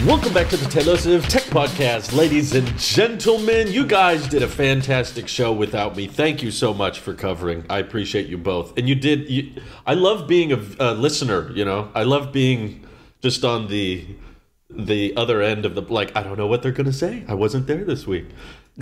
Welcome back to the Tailosive Tech Podcast, ladies and gentlemen. You guys did a fantastic show without me. Thank you so much for covering. I appreciate you both. And I love being a listener, you know. I love being just on the other end of the, like, I don't know what they're going to say. I wasn't there this week.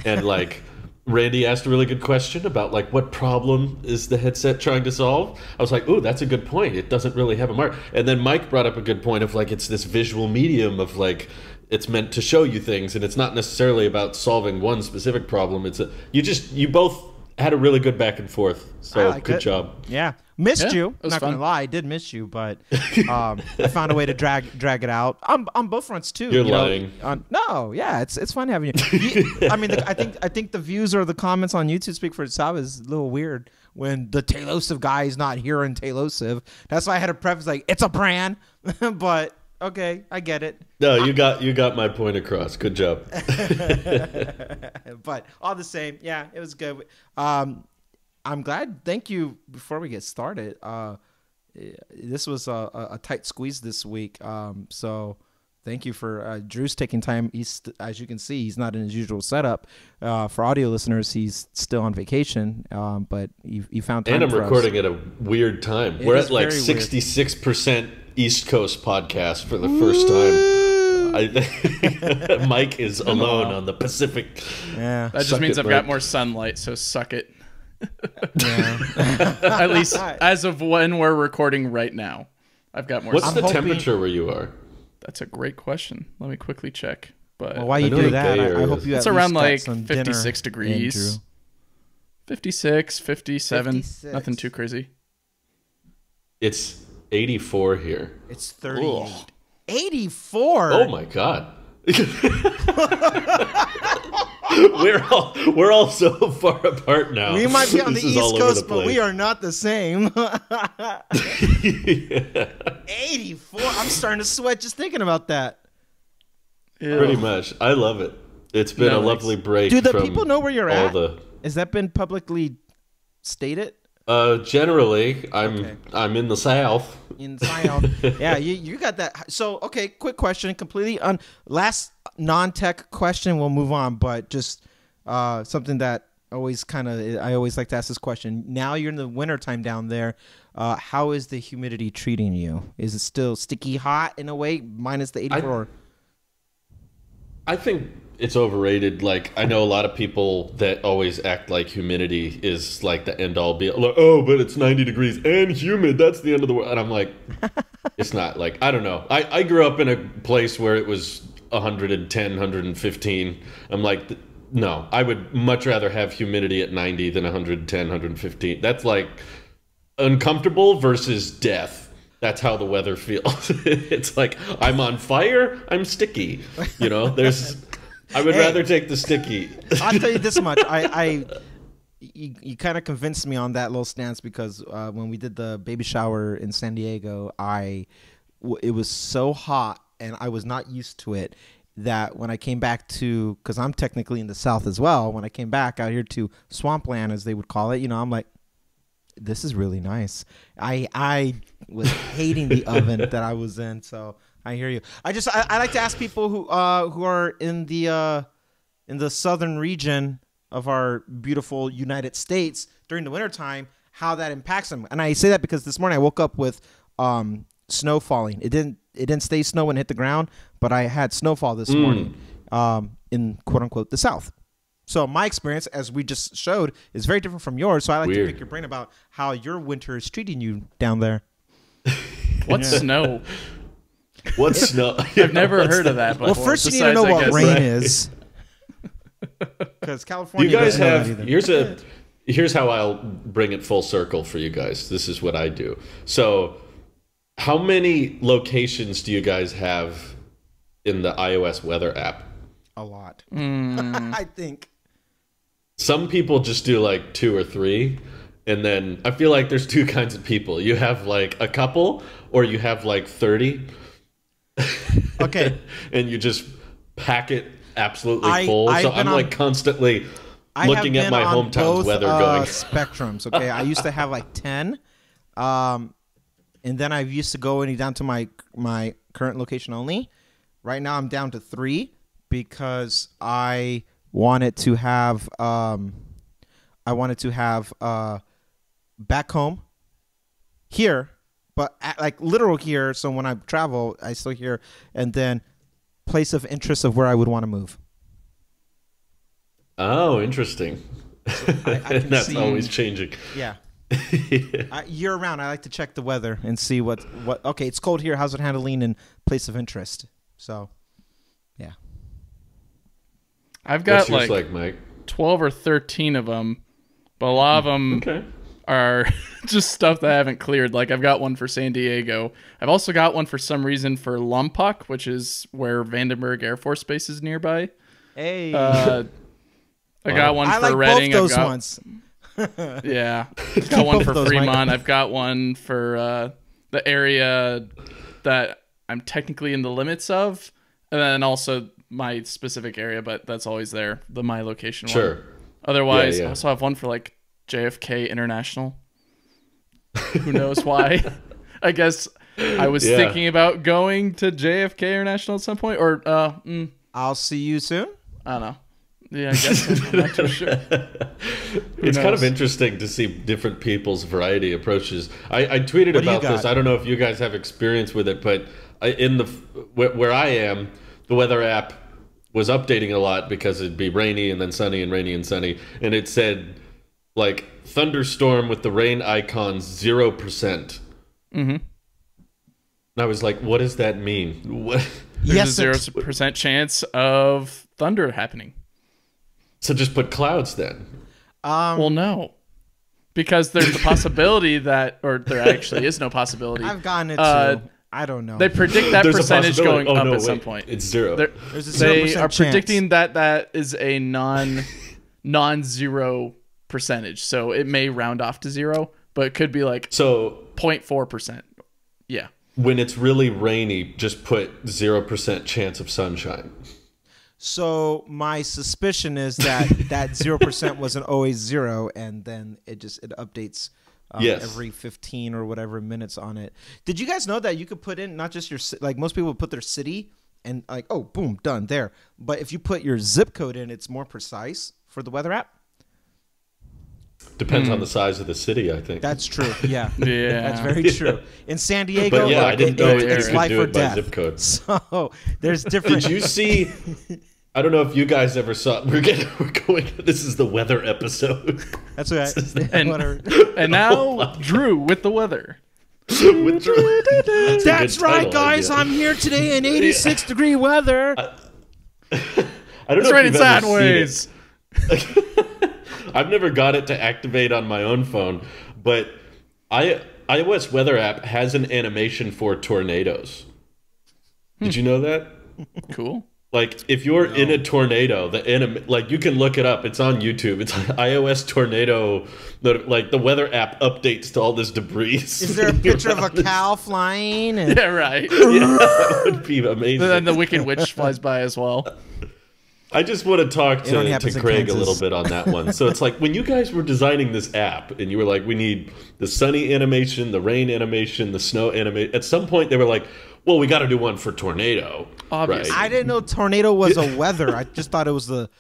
And, like, Randy asked a really good question about, like, what problem is the headset trying to solve? I was like, ooh, that's a good point. It doesn't really have a mark. And then Mike brought up a good point of, like, it's this visual medium of, like, it's meant to show you things, and it's not necessarily about solving one specific problem. You both had a really good back and forth. So good job. Yeah. Missed you. Not going to lie, I did miss you, but I found a way to drag it out on both fronts too. You're lying. No, yeah, it's fun having you. I mean, I think the views or the comments on YouTube speak for itself. Is a little weird when the Tailosive guy is not here in Tailosive. That's why I had a preface like it's a brand, but okay, I get it. No, you got my point across. Good job. But all the same, yeah, it was good. I'm glad. Thank you. Before we get started, this was a tight squeeze this week. So thank you for Drew's taking time. As you can see, he's not in his usual setup. For audio listeners, he's still on vacation. But he found time. And I'm for recording us. at a weird time. We're at like 66% East Coast podcast for the first time. Mike is alone on the Pacific. Yeah, that just means I've got more sunlight. So suck it. Yeah. At least as of when we're recording right now, I've got more. What's the temperature where you are? That's a great question. Let me quickly check. But why you do that? I hope you. It's around like 56 degrees. Andrew. 56, 57. 56. Nothing too crazy. It's 84 here. It's 38. Ooh. 84. Oh my god. We're all so far apart now. We might be on the East Coast, but we are not the same. 84. I'm starting to sweat just thinking about that. Ew. Pretty much. I love it. It's been a lovely break. Do the people know where you're at? The... Has that been publicly stated? Generally, I'm in the South. In South. Yeah, you got that. So, okay, quick question, completely last non-tech question, we'll move on, but just something that I always like to ask this question. Now you're in the wintertime down there. How is the humidity treating you? Is it still sticky hot in a way, minus the 84? I think it's overrated. Like, I know a lot of people that always act like humidity is like the end all be all. Like, oh, but it's 90 degrees and humid. That's the end of the world. And I'm like, it's not. Like, I don't know. I grew up in a place where it was 110, 115. I'm like, no, I would much rather have humidity at 90 than 110, 115. That's like uncomfortable versus death. That's how the weather feels. It's like, I'm on fire, I'm sticky. You know, I would rather take the sticky. I'll tell you this much. You kind of convinced me on that little stance because when we did the baby shower in San Diego, it was so hot and I was not used to it that when I came back to, because I'm technically in the South as well, when I came back out here to Swampland, as they would call it, you know, I'm like, this is really nice. I was hating the oven that I was in, so I hear you. I like to ask people who are in the southern region of our beautiful United States during the wintertime how that impacts them. And I say that because this morning I woke up with snow falling. It didn't stay snow and hit the ground, but I had snowfall this morning in quote unquote the South. So my experience, as we just showed, is very different from yours. So I like to pick your brain about how your winter is treating you down there. What's snow? What's snow? I've never heard of that before. Well, first you need to know what rain is. Because California, you guys have here's how I'll bring it full circle for you guys. This is what I do. So, how many locations do you guys have in the iOS weather app? A lot. I think. Some people just do like 2 or 3, and then I feel like there's 2 kinds of people. You have like a couple, or you have like 30. Okay. And you just pack it absolutely full. So I'm like constantly looking at my hometown's weather going. Spectrums. Okay. I used to have like 10. And then I used to go down to my current location only. Right now I'm down to 3 because I wanted to have back home here, but like literal here. So when I travel, I still here, and then place of interest of where I would want to move. Oh, interesting. That's always changing. Yeah. Year round, I like to check the weather and see what. Okay, it's cold here. How's it handling in place of interest? So, yeah. I've got What's yours like Mike? 12 or 13 of them, but a lot of them are just stuff that I haven't cleared. Like I've got one for San Diego. I've also got one for some reason for Lompoc, which is where Vandenberg Air Force Base is nearby. Hey. I got one I for like Reading. both those ones. Yeah. I've got one for those, Fremont. I've got one for the area that I'm technically in the limits of. And then also my specific area, but that's always there. The my location one. Sure. Otherwise, I also have one for like JFK International. Who knows why? I guess I was thinking about going to JFK International at some point. Or I'll see you soon. I don't know. Yeah, I guess I'm not too sure. It's kind of interesting to see different people's variety approaches. I tweeted about this. I don't know if you guys have experience with it, but where I am, the weather app was updating a lot because it'd be rainy and then sunny and rainy and sunny, and it said like thunderstorm with the rain icons 0%. Mm-hmm. And I was like, what does that mean? What? There's a 0% chance of thunder happening. So just put clouds then. Well, no, because there's the possibility that, or there actually is no possibility. I've gotten it too. I don't know. They predict that percentage going up at some point. It's 0. There's a 0% they are predicting that is a non-zero percentage, so it may round off to 0, but it could be like 0.4%. Yeah. When it's really rainy, just put 0% chance of sunshine. So my suspicion is that 0% wasn't always 0, and then it updates every 15 or whatever minutes on it. Did you guys know that you could put in not just your, like most people put their city and like, oh, boom, done there. But if you put your zip code in, it's more precise for the weather app? Depends on the size of the city, I think. That's true. Yeah. Yeah. That's very true. In San Diego, but yeah, I didn't know it's you life could do or it by death. zip code. So there's different. Did you see? I don't know if you guys ever saw. We're going. This is the weather episode. That's right. And now Drew with the weather. With Drew. That's right, guys. I'm here today in 86-degree weather. I don't it's know raining sideways. I've never got it to activate on my own phone, but iOS weather app has an animation for tornadoes. Did you know that? Cool. Like if you're in a tornado, like you can look it up. It's on YouTube. It's iOS tornado. Like the weather app updates to all this debris. Is there a picture of a cow flying? Yeah, right. Yeah, that would be amazing. And then the Wicked Witch flies by as well. I just want to talk to Craig a little bit on that one. So it's like when you guys were designing this app and you were like, we need the sunny animation, the rain animation, the snow animation. At some point they were like, well, we got to do one for tornado. Obviously. Right? I didn't know tornado was a weather. I just thought it was the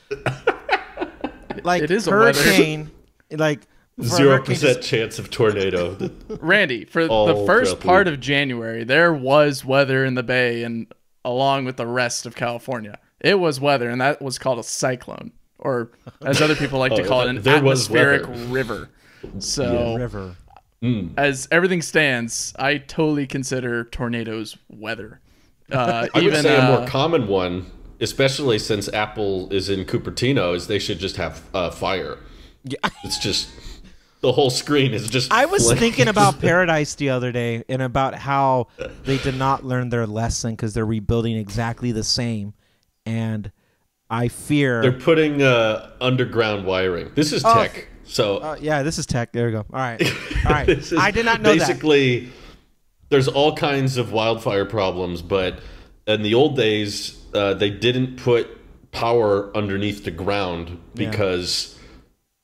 like it is hurricane. Like 0% chance of tornado. Randy, for the first part of January, there was weather in the Bay and along with the rest of California. It was weather, and that was called a cyclone, or as other people like to call it, an atmospheric river. So, river. As everything stands, I totally consider tornadoes weather. I would say a more common one, especially since Apple is in Cupertino, is they should just have fire. Yeah. It's just the whole screen is just. I was thinking about Paradise the other day and about how they did not learn their lesson because they're rebuilding exactly the same. And I fear they're putting underground wiring. This is tech, so yeah, this is tech. There we go. All right, all right. I did not know basically, there's all kinds of wildfire problems, but in the old days, they didn't put power underneath the ground because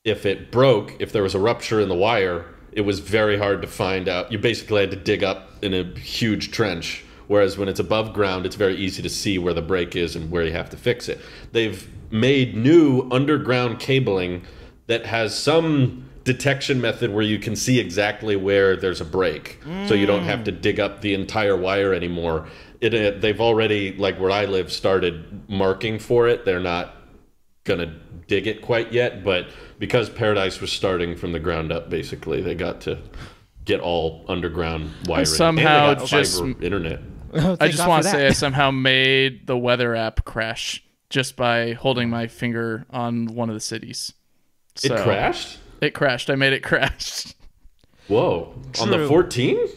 if it broke, if there was a rupture in the wire, it was very hard to find out. You basically had to dig up in a huge trench. whereas when it's above ground, it's very easy to see where the break is and where you have to fix it. They've made new underground cabling that has some detection method where you can see exactly where there's a break, so you don't have to dig up the entire wire anymore. They've already, like where I live, started marking for it. They're not gonna dig it quite yet, but because Paradise was starting from the ground up, basically they got to get all underground wiring. Somehow and they got just fiber internet. I just want to say I somehow made the weather app crash just by holding my finger on one of the cities. So It crashed? It crashed. I made it crash. Whoa. True. On the 14?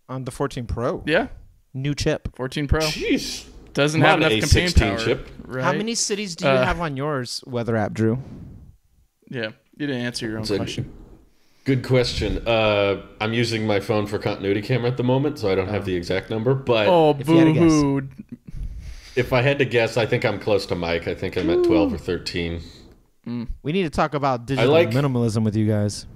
On the 14 Pro. Yeah. New chip. 14 Pro. Jeez. Doesn't Come have on, enough computing A16 power. chip. Right? How many cities do you have on yours weather app, Drew? Yeah. You didn't answer your own question. Good question. I'm using my phone for continuity camera at the moment, so I don't have the exact number. But Oh, boo-hoo. if I had to guess, I think I'm close to Mike. I think I'm at 12 or 13. We need to talk about digital like- minimalism with you guys.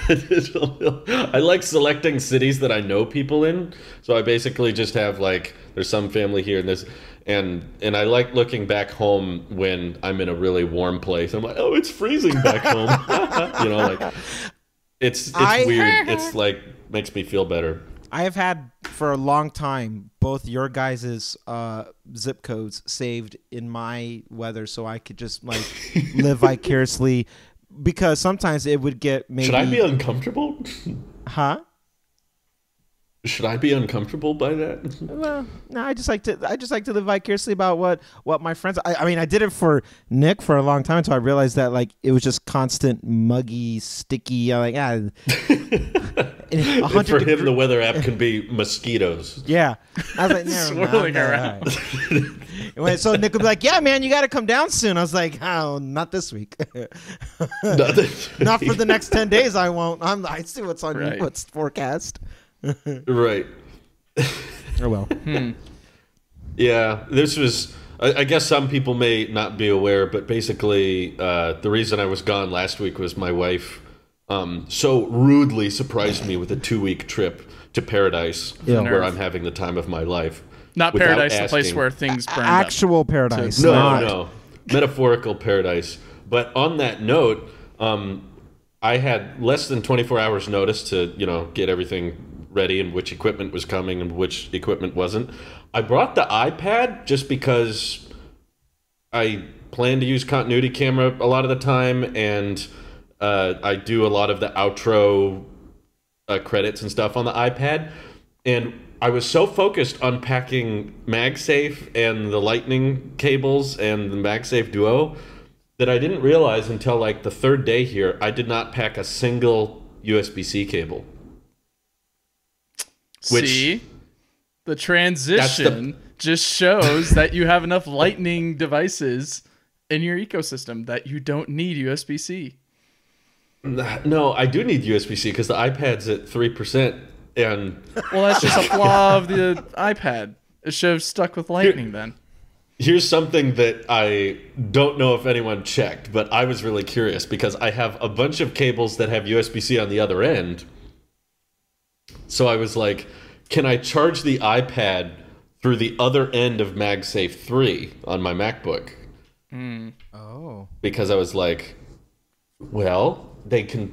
I like selecting cities that I know people in, so I basically just have like there's some family here and this, and I like looking back home when I'm in a really warm place. I'm like, oh, it's freezing back home, you know, like it's weird. It's like makes me feel better. I have had for a long time both your guys' zip codes saved in my weather, so I could just like live vicariously. Because sometimes it would get maybe. Should I be uncomfortable? Huh? Should I be uncomfortable by that? Well, no. I just like to live vicariously about what my friends. I mean, I did it for Nick for a long time until I realized that like it was just constant muggy, sticky. I'm like, And for him, the weather app can be mosquitoes. Yeah, I was like, swirling around. Right. So Nick would be like, "Yeah, man, you got to come down soon." I was like, "Oh, not this week. Not for the next 10 days. I won't. I see what's on what's forecast." Right. Oh well. Yeah, this was. I guess some people may not be aware, but basically, the reason I was gone last week was my wife so rudely surprised me with a 2-week trip to Paradise, where I'm having the time of my life. Not Paradise, the place where things burn. Actual Paradise. No, metaphorical paradise. But on that note, I had less than 24 hours notice to get everything ready and which equipment was coming and which equipment wasn't. I brought the iPad just because I plan to use continuity camera a lot of the time, and I do a lot of the outro credits and stuff on the iPad. And I was so focused on packing MagSafe and the Lightning cables and the MagSafe Duo that I didn't realize until like the third day here, I did not pack a single USB-C cable. See, the transition just shows that you have enough Lightning devices in your ecosystem that you don't need USB-C. No, I do need USB-C because the iPad's at 3%. And well, that's just a flaw of the iPad. It should have stuck with Lightning then. Here's something that I don't know if anyone checked, but I was really curious because I have a bunch of cables that have USB-C on the other end. So I was like, can I charge the iPad through the other end of MagSafe 3 on my MacBook? Oh. Because I was like, well, they can,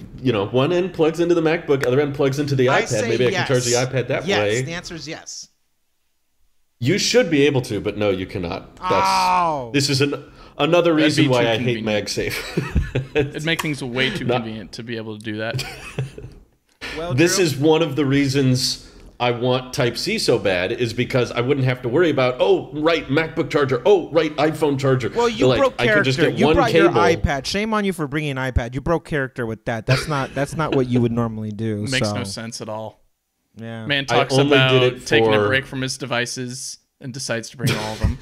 one end plugs into the MacBook, other end plugs into the iPad. Maybe I can charge the iPad that way. Yes, the answer is yes. You should be able to, but no, you cannot. This is another reason why I hate MagSafe. It'd make things way too convenient to be able to do that. Well, this is one of the reasons I want Type-C so bad, is because I wouldn't have to worry about, MacBook charger, iPhone charger. Well, you broke character. I could just get you one brought cable. your iPad. Shame on you for bringing an iPad. You broke character with that. That's not what you would normally do. Makes no sense at all. Yeah. Man talks about taking a break from his devices and decides to bring all of them.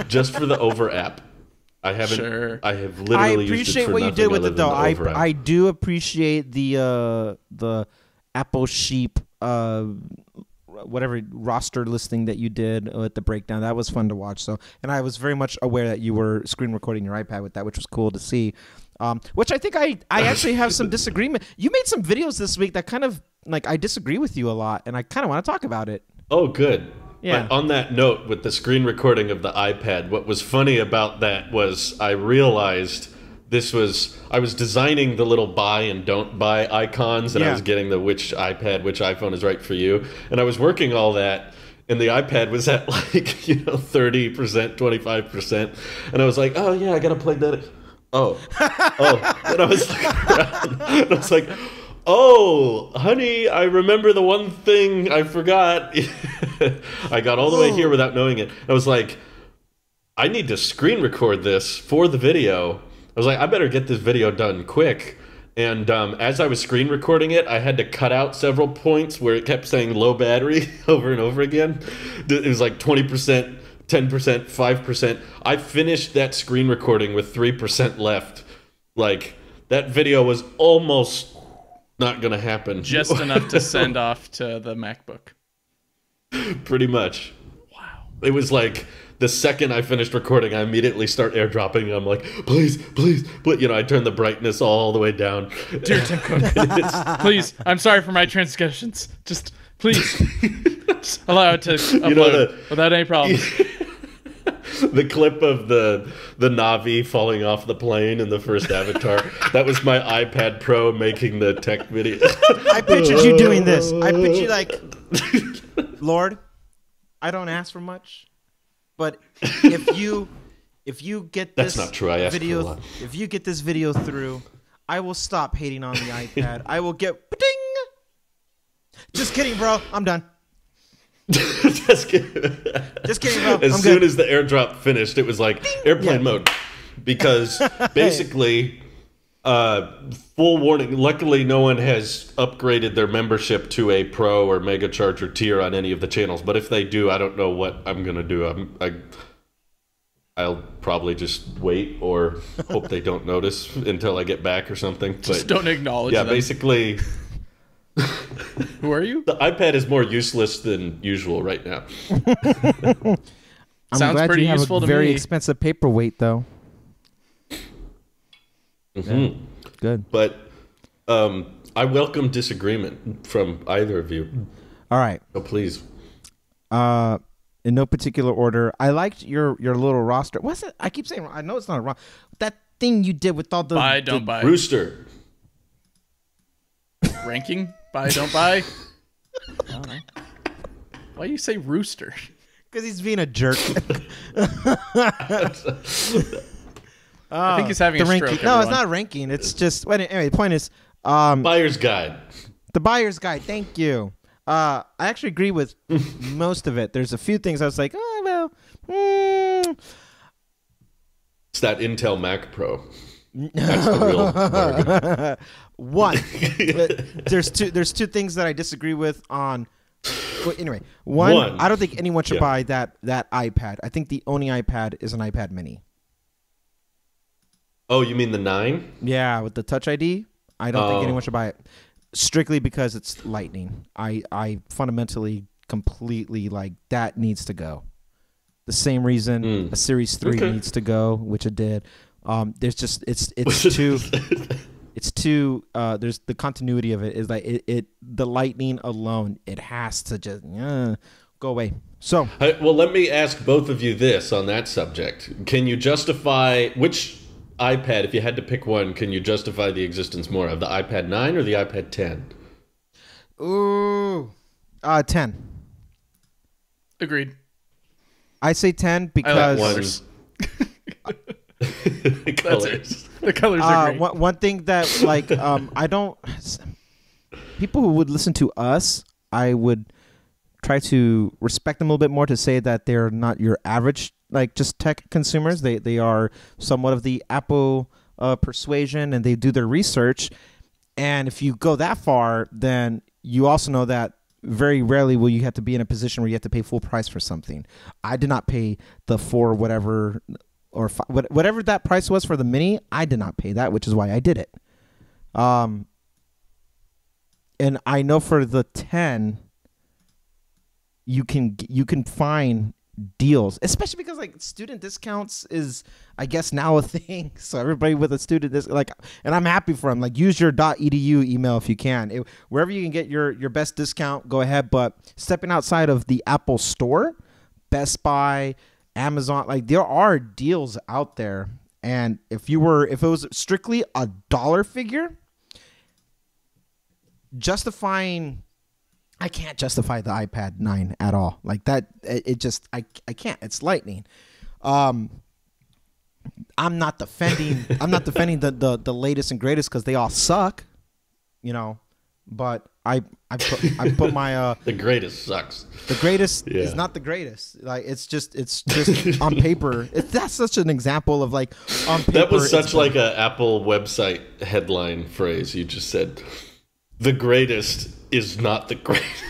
Just for the Over app. I haven't. Sure. I have literally I used it for appreciate what you did with it, though. I do appreciate the Apple Sheep whatever roster listing that you did with the breakdown. That was fun to watch. So, and I was very much aware that you were screen recording your iPad with that, which was cool to see. Which I think I actually have some disagreement. You made some videos this week that kind of like I disagree with you a lot, and I kind of want to talk about it. Oh, good. Yeah. But on that note, with the screen recording of the iPad, what was funny about that was I realized I was designing the little buy and don't buy icons, and I was getting the which iPhone is right for you, and I was working all that, and the iPad was at like 30%, 25%, and I was like, oh yeah, I gotta plug that in. Oh, and I was like, oh, honey, I remember the one thing I forgot. I got all the way here without knowing it. I was like, I need to screen record this for the video. I was like, I better get this video done quick. And as I was screen recording it, I had to cut out several points where it kept saying low battery over and over again. It was like 20%, 10%, 5%. I finished that screen recording with 3% left. Like, that video was almost not going to happen. Just enough to send off to the MacBook. Pretty much. Wow. It was like the second I finished recording, I immediately start airdropping. I'm like, please. I turn the brightness all the way down. Dear Tim Cook, please, I'm sorry for my transgressions. Just, please, just allow it to upload without any problems. The clip of the Navi falling off the plane in the first Avatar, that was my iPad Pro making the tech video. I pictured you doing this. I pictured you like, Lord, I don't ask for much, but if you get this That's not true. I asked video, for a lot. if you get this video through, I will stop hating on the iPad. I will get ding. Just kidding, bro. I'm done. Just kidding, bro. As soon as the airdrop finished, it was like airplane mode, because basically, full warning. Luckily, no one has upgraded their membership to a Pro or Mega Charger tier on any of the channels. But if they do, I don't know what I'm gonna do. I'll probably just wait or hope they don't notice until I get back or something. Just don't acknowledge. Yeah, them. basically. Who are you? The iPad is more useless than usual right now. I'm Sounds glad pretty you have useful a to very me. expensive paperweight, though. Yeah, good. But I welcome disagreement from either of you. All right. Oh, please. In no particular order, I liked your little roster. What's it? I keep saying, I know it's not a roster. That thing you did with all the Buy, don't buy. Rooster. Ranking? Buy, don't buy? I don't know. Why do you say rooster? Because he's being a jerk. I think he's having a ranking. stroke. No, it's not ranking. It's just anyway. The point is, Buyer's guide. The buyer's guide. Thank you. I actually agree with most of it. There's a few things I was like, oh well. It's that Intel Mac Pro. That's the real bargain. One, there's two things that I disagree with on. Well, anyway, one, I don't think anyone should buy that iPad. I think the only iPad is an iPad Mini. Oh, you mean the 9? Yeah, with the Touch ID. I don't think anyone should buy it. Strictly because it's Lightning. I fundamentally, completely like that needs to go. The same reason a Series 3 needs to go, which it did. There's just it's too there's the continuity of it is like the Lightning alone, it has to just go away. So well, let me ask both of you this on that subject. Can you justify which iPad, if you had to pick one, can you justify the existence more of the iPad 9 or the iPad 10? Ooh, 10. Agreed. I say 10 because Colors. The colors are great. One thing that like I don't. People who would listen to us, I would try to respect them a little bit more to say that they're not your average like just tech consumers. They are somewhat of the Apple persuasion, and they do their research. And if you go that far, then you also know that very rarely will you have to be in a position where you have to pay full price for something. I did not pay the whatever that price was for the Mini. I did not pay that, which is why I did it. And I know for the 10, you can find deals, especially because like student discounts is, I guess, now a thing. So everybody with a student like, and I'm happy for them. Like, use your .edu email if you can. Wherever you can get your best discount, go ahead. But stepping outside of the Apple Store, Best Buy, Amazon, like there are deals out there. And if it was strictly a dollar figure, I can't justify the iPad 9 at all. Like that, I can't. It's lightning. I'm not defending the latest and greatest because they all suck, you know. But I put my the greatest sucks. The greatest is not the greatest. Like it's just on paper. That's such an example of like on paper. That was such like a Apple website headline phrase you just said. The greatest is not the greatest.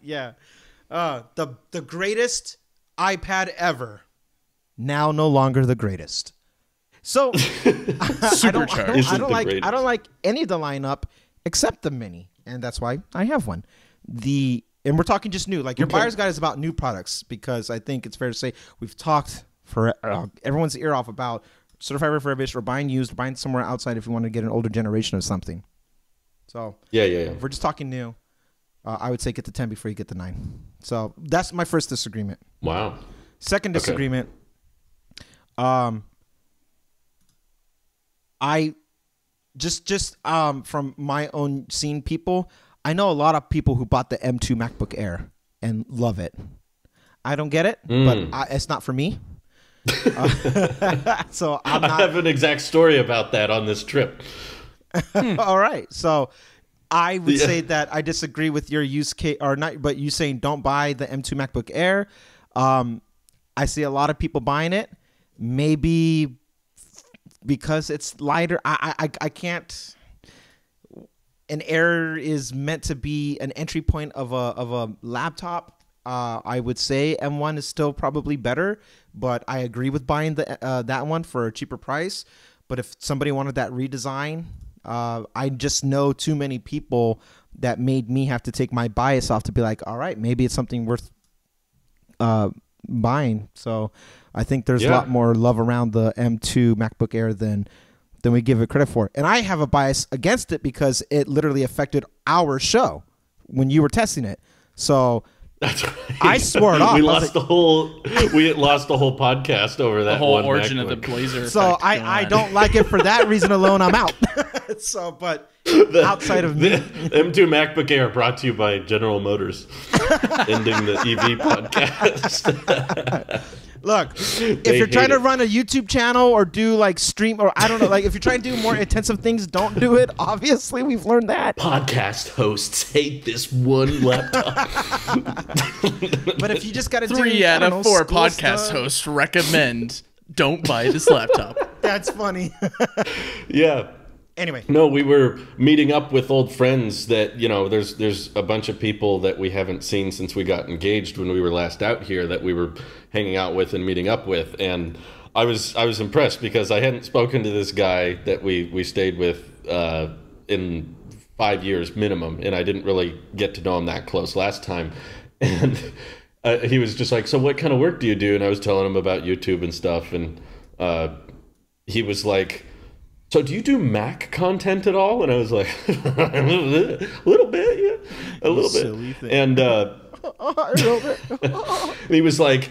Yeah. The greatest iPad ever. Now no longer the greatest. So supercharged. I don't like any of the lineup except the Mini, and that's why I have one. And we're talking just new. Like your buyer's guide is about new products, because I think it's fair to say we've talked for everyone's ear off about certified refurbished or buying used, or buying somewhere outside if you want to get an older generation of something. So yeah. If we're just talking new, I would say get the 10 before you get the 9. So that's my first disagreement. Wow. Second disagreement. I just from my own seeing people, I know a lot of people who bought the M2 MacBook Air and love it. I don't get it, but it's not for me. So I have an exact story about that on this trip. All right. So I would say that I disagree with your use case, or not, but you saying don't buy the M2 MacBook Air. I see a lot of people buying it, maybe because it's lighter. I can't. An Air is meant to be an entry point of a laptop. I would say M1 is still probably better, but I agree with buying that one for a cheaper price. But if somebody wanted that redesign, I just know too many people that made me have to take my bias off to be like, all right, maybe it's something worth buying. So I think there's a lot more love around the M2 MacBook Air than we give it credit for. And I have a bias against it because it literally affected our show when you were testing it. So that's right. I swore it off. We lost the whole podcast over that. The whole one origin MacBook. of the Blazer. So I don't like it for that reason alone. I'm out. So, but outside of me, M2 MacBook Air brought to you by General Motors, ending the EV podcast. Look, if you're trying to run a YouTube channel or do like stream, or I don't know, like if you're trying to do more intensive things, don't do it. Obviously, we've learned that. Podcast hosts hate this one laptop. But if you just got to do 3 out of 4 podcast hosts recommend don't buy this laptop. That's funny. Yeah. Anyway. No, we were meeting up with old friends that, you know, there's a bunch of people that we haven't seen since we got engaged when we were last out here that we were hanging out with and meeting up with. And I was impressed because I hadn't spoken to this guy that we stayed with in 5 years minimum. And I didn't really get to know him that close last time. And he was just like, so what kind of work do you do? And I was telling him about YouTube and stuff. And he was like, so do you do Mac content at all? And I was like, a little bit, yeah, a little bit. Silly thing. And he was like,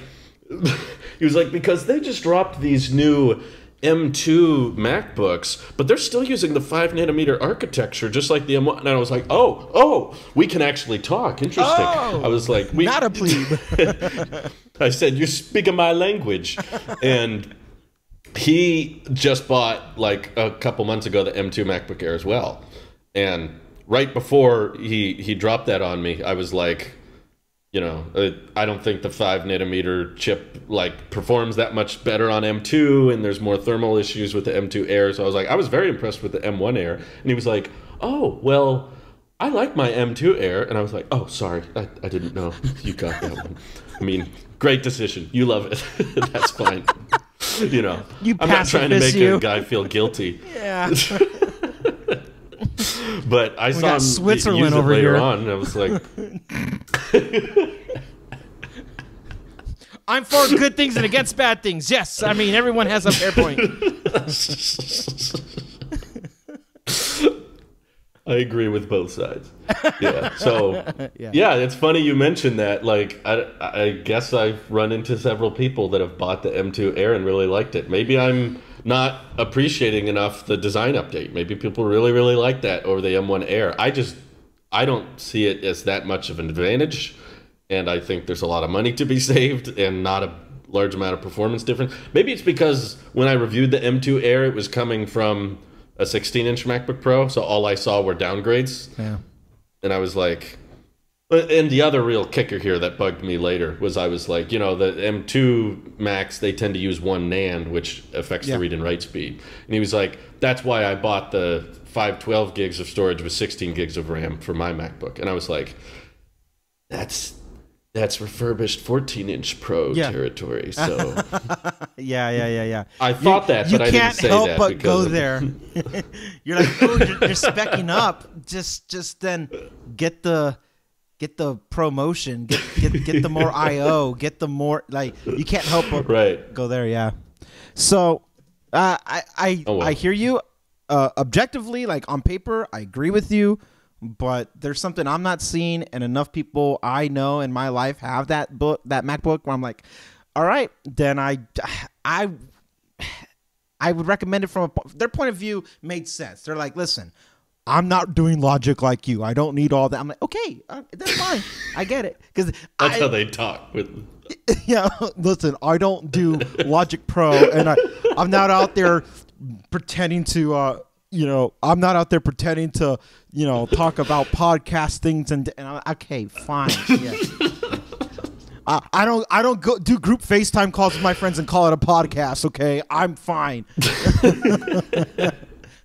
because they just dropped these new M2 MacBooks, but they're still using the 5nm architecture, just like the M1. And I was like, oh, we can actually talk. Interesting. Oh, I was like, not a plebe. I said, you're speaking my language. And he just bought, like, a couple months ago, the M2 MacBook Air as well. And right before he dropped that on me, I was like, you know, I don't think the 5nm chip, like, performs that much better on M2, and there's more thermal issues with the M2 Air. So I was like, I was very impressed with the M1 Air. And he was like, oh, well, I like my M2 Air. And I was like, oh, sorry, I didn't know you got that one. I mean, great decision. You love it. That's fine. You know, I'm not trying to make a guy feel guilty. Yeah. But I saw him Switzerland use it over later here. on, and I was like, I'm for good things and against bad things. Yes, I mean everyone has a fair point. I agree with both sides. Yeah. So yeah, it's funny you mentioned that. Like, I guess I've run into several people that have bought the M2 Air and really liked it. Maybe I'm not appreciating enough the design update. Maybe people really, really like that over the M1 Air. I don't see it as that much of an advantage, and I think there's a lot of money to be saved and not a large amount of performance difference. Maybe it's because when I reviewed the M2 Air, it was coming from a 16-inch MacBook Pro, so all I saw were downgrades. Yeah. And I was like, and the other real kicker here that bugged me later was I was like, the M2 Macs, they tend to use 1 NAND, which affects the read and write speed. And he was like, that's why I bought the 512 gigs of storage with 16 gigs of RAM for my MacBook. And I was like, that's refurbished 14-inch Pro territory. So yeah. I thought that, but I didn't say that. You can't help but go there. You're like, oh, you're speccing up. Just then get the promotion. Get the more I/O. Get the more, like, you can't help but go there. Yeah. So I hear you. Objectively, like on paper, I agree with you. But there's something I'm not seeing, and enough people I know in my life have that MacBook where I'm like, all right, then I would recommend it from their point of view. Made sense. They're like, listen, I'm not doing logic like you. I don't need all that. I'm like, okay, that's fine. I get it, because that's how they talk with. Yeah, listen, I don't do Logic Pro, and I'm not out there pretending to. I'm not out there pretending to, talk about podcast things and okay, fine. Yeah. I don't go do group FaceTime calls with my friends and call it a podcast. Okay, I'm fine.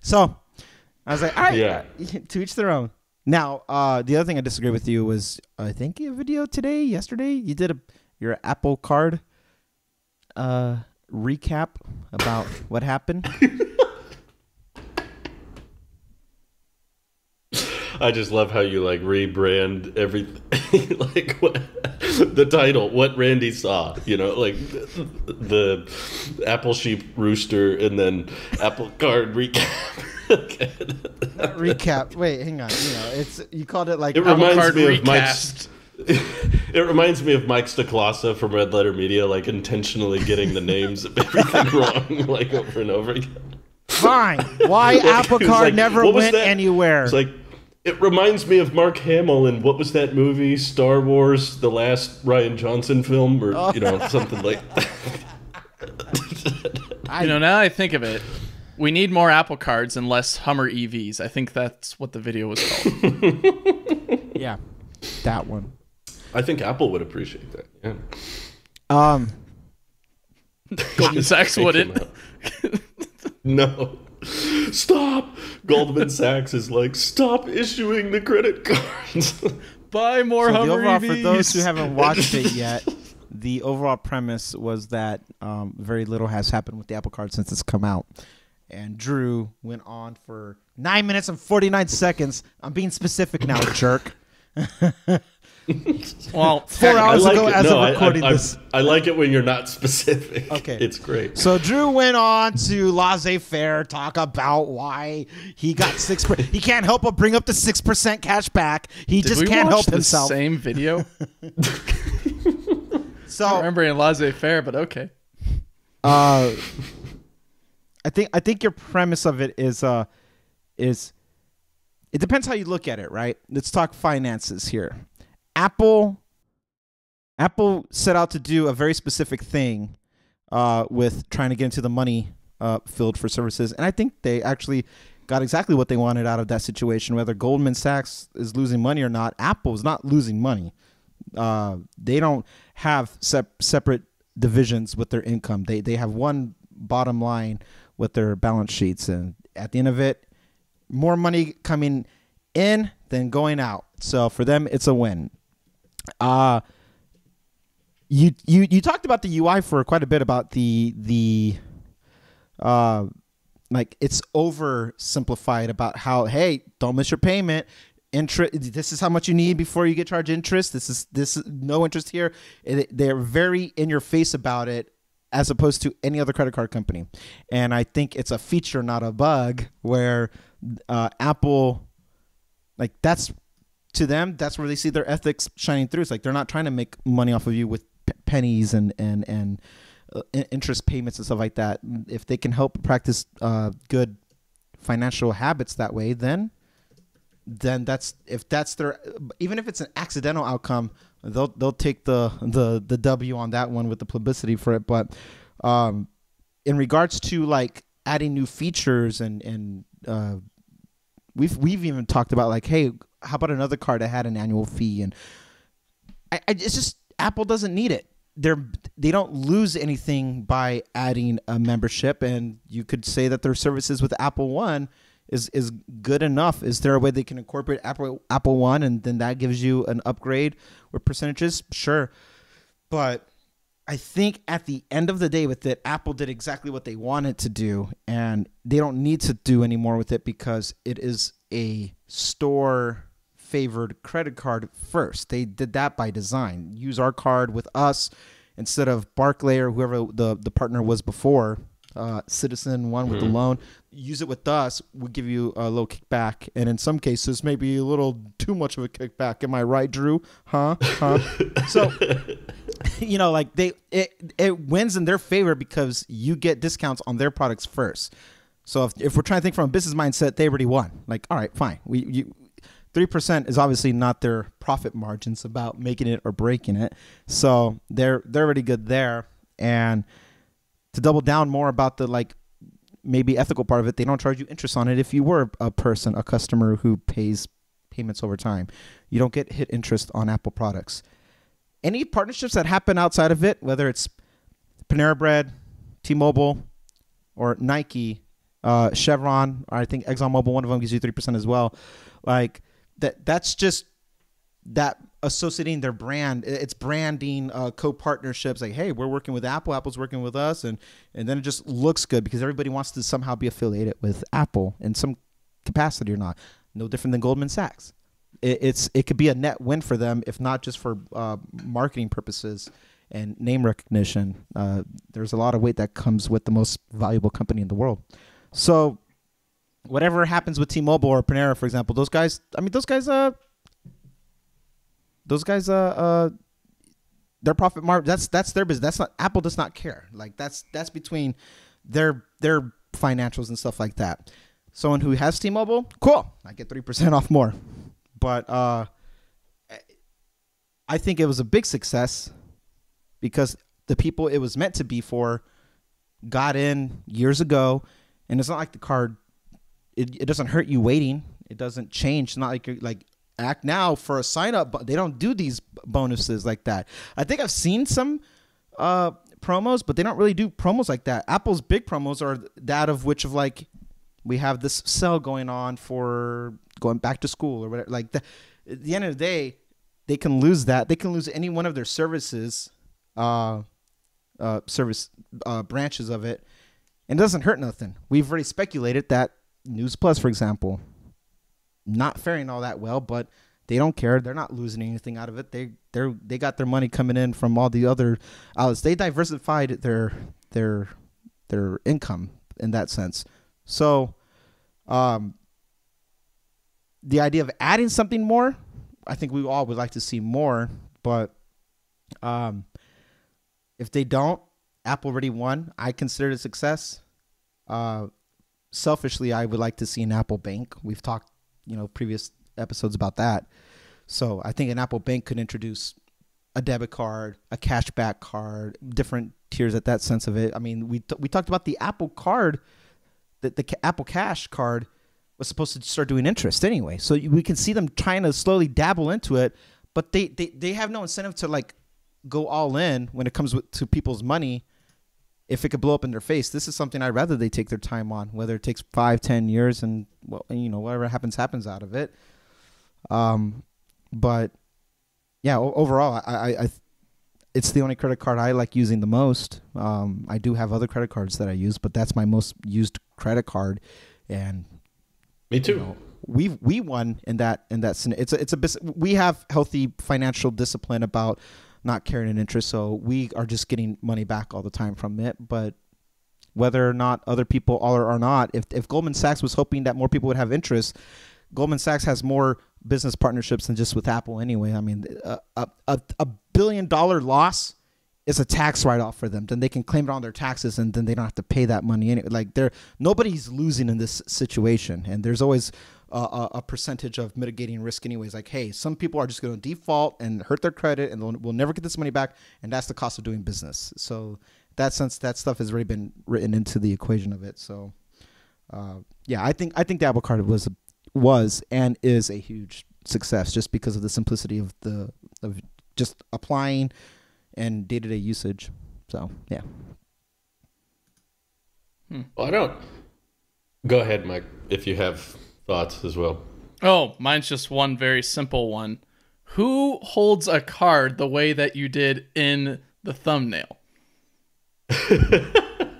So I was like, all right, to each their own. Now, the other thing I disagree with you was, I think a video yesterday, you did your Apple Card recap about what happened. I just love how you like rebrand everything, like the title, what Randy saw, like the Apple Sheep Rooster and then Apple Card recap. Okay. Recap. Wait, hang on. You called it like it Apple reminds Card me recast. of Mike's. It reminds me of Mike Stacklasa from Red Letter Media, like intentionally getting the names of everything wrong, like over and over again. Fine. Why Apple Card never went anywhere? It's like, it reminds me of Mark Hamill in, what was that movie, Star Wars, the last Rian Johnson film, or something like that. Now I think of it, we need more Apple Cards and less Hummer EVs. I think that's what the video was called. Yeah, that one. I think Apple would appreciate that. Yeah. Goldman Sachs wouldn't. No. Stop! Goldman Sachs is like, stop issuing the credit cards. Buy more Hummer EVs. For those who haven't watched it yet, the overall premise was that very little has happened with the Apple Card since it's come out. And Drew went on for 9 minutes and 49 seconds. I'm being specific now, jerk. Well, 4 hours ago as of recording this. I like it when you're not specific. Okay. It's great. So Drew went on to laissez-faire, talk about why he got 6%. He can't help but bring up the 6% cash back. He just can't help himself. The same video? So I don't remember in laissez-faire, but okay. I think your premise of it is it depends how you look at it, right? Let's talk finances here. Apple set out to do a very specific thing with trying to get into the money field for services, and I think they actually got exactly what they wanted out of that situation. Whether Goldman Sachs is losing money or not, Apple is not losing money. They don't have separate divisions with their income. They have one bottom line with their balance sheets, and at the end of it, more money coming in than going out. So for them, it's a win. You talked about the UI for quite a bit, about the like it's oversimplified about how, hey, don't miss your payment. interest. This is how much you need before you get charged interest. This is no interest here. They're very in your face about it, as opposed to any other credit card company. And I think it's a feature, not a bug, where Apple, like, that's to them, that's where they see their ethics shining through. It's like they're not trying to make money off of you with pennies and interest payments and stuff like that. If they can help practice good financial habits that way, then that's their, even if it's an accidental outcome, they'll take the W on that one with the publicity for it. But in regards to like adding new features and we've even talked about like, hey, how about another card that had an annual fee? And it's just, Apple doesn't need it. They don't lose anything by adding a membership, and you could say that their services with Apple One is good enough. Is there a way they can incorporate Apple One, and then that gives you an upgrade with percentages? Sure. But I think at the end of the day with it, Apple did exactly what they wanted to do, and they don't need to do any more with it because it is a store favored credit card first. They did that by design. Use our card with us instead of Barclay or whoever the partner was before. Citizen One with the loan. Use it with us. We'll give you a little kickback, and in some cases, maybe a little too much of a kickback. Am I right, Drew? Huh? So, like it wins in their favor because you get discounts on their products first. So if we're trying to think from a business mindset, they already won. Like, all right, fine. 3% is obviously not their profit margins, about making it or breaking it. So they're already good there. And to double down more about the like maybe ethical part of it, they don't charge you interest on it if you were a customer who pays payments over time. You don't get hit interest on Apple products. Any partnerships that happen outside of it, whether it's Panera Bread, T-Mobile, or Nike, Chevron, or I think ExxonMobil, one of them gives you 3% as well. Like that's just that associating their brand. It's branding, co-partnerships. Like, hey, we're working with Apple. Apple's working with us, and then it just looks good because everybody wants to somehow be affiliated with Apple in some capacity or not. No different than Goldman Sachs. It could be a net win for them, if not just for marketing purposes and name recognition. There's a lot of weight that comes with the most valuable company in the world. So whatever happens with T-Mobile or Panera, for example, those guys, their profit margin, that's their business. That's not, Apple does not care. Like that's between their financials and stuff like that. Someone who has T-Mobile, cool, I get 3% off more. But I think it was a big success because the people it was meant to be for got in years ago, and it's not like the card, it doesn't hurt you waiting. It doesn't change. It's not like you're like act now for a sign up, but they don't do these bonuses like that. I think I've seen some promos, but they don't really do promos like that. Apple's big promos are that of which of like, we have this sale going on for going back to school or whatever. Like at the end of the day, they can lose that. They can lose any one of their services, branches of it, and it doesn't hurt nothing. We've already speculated that News Plus, for example, not faring all that well, but they don't care. They're not losing anything out of it. They got their money coming in from all the other outlets. They diversified their income in that sense. So, the idea of adding something more, I think we all would like to see more, but if they don't, Apple already won. I consider it a success. Selfishly, I would like to see an Apple Bank. We've talked, previous episodes about that. So I think an Apple Bank could introduce a debit card, a cashback card, different tiers at that sense of it. I mean, we talked about the Apple card. The Apple Cash card was supposed to start doing interest anyway. So we can see them trying to slowly dabble into it, but they have no incentive to like go all in when it comes to people's money if it could blow up in their face. This is something I'd rather they take their time on, whether it takes 5-10 years and whatever happens out of it. But yeah, overall, I it's the only credit card I like using the most. I do have other credit cards that I use, but that's my most used credit card. And me too. we won in that we have healthy financial discipline about not carrying an interest, so we are just getting money back all the time from it. But whether or not other people are or not, if Goldman Sachs was hoping that more people would have interest, Goldman Sachs has more business partnerships than just with Apple anyway. I mean, a $1 billion loss is a tax write-off for them. Then they can claim it on their taxes, and then they don't have to pay that money anyway. Like, nobody's losing in this situation, and there's always a percentage of mitigating risk anyways. Like, hey, some people are just going to default and hurt their credit, and we'll never get this money back, and that's the cost of doing business. So in that sense, that stuff has already been written into the equation of it. So yeah, I think the Apple Card was and is a huge success just because of the simplicity of just applying and day-to-day usage. So yeah. Well, I don't. Go ahead, Mike, if you have thoughts as well. Oh, mine's just one very simple one. Who holds a card the way that you did in the thumbnail?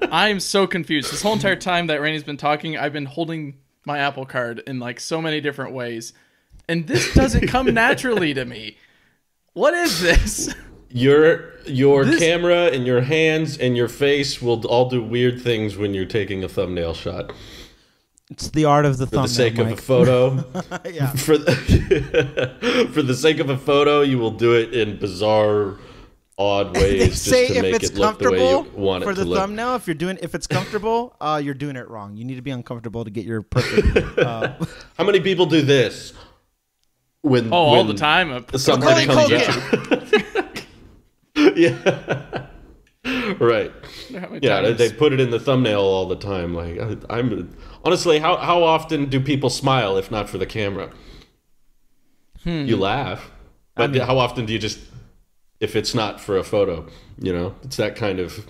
I'm so confused. This whole entire time that Randy's been talking, I've been holding my Apple Card in like so many different ways, and this doesn't come naturally to me. What is this? Your camera and your hands and your face will all do weird things when you're taking a thumbnail shot. It's the art of the thumbnail, for the sake Mike. of a photo. Yeah. For the sake of a photo, you will do it in bizarre, odd ways just to make it look the way you want it to look. For the thumbnail, if it's comfortable, you're doing it wrong. You need to be uncomfortable to get your perfect. How many people do this? All the time. Something comes out. Yeah. Right. Yeah, they put it in the thumbnail all the time. Like, I'm honestly, how often do people smile if not for the camera? You laugh, but how often do you just, if it's not for a photo, you know, it's that kind of.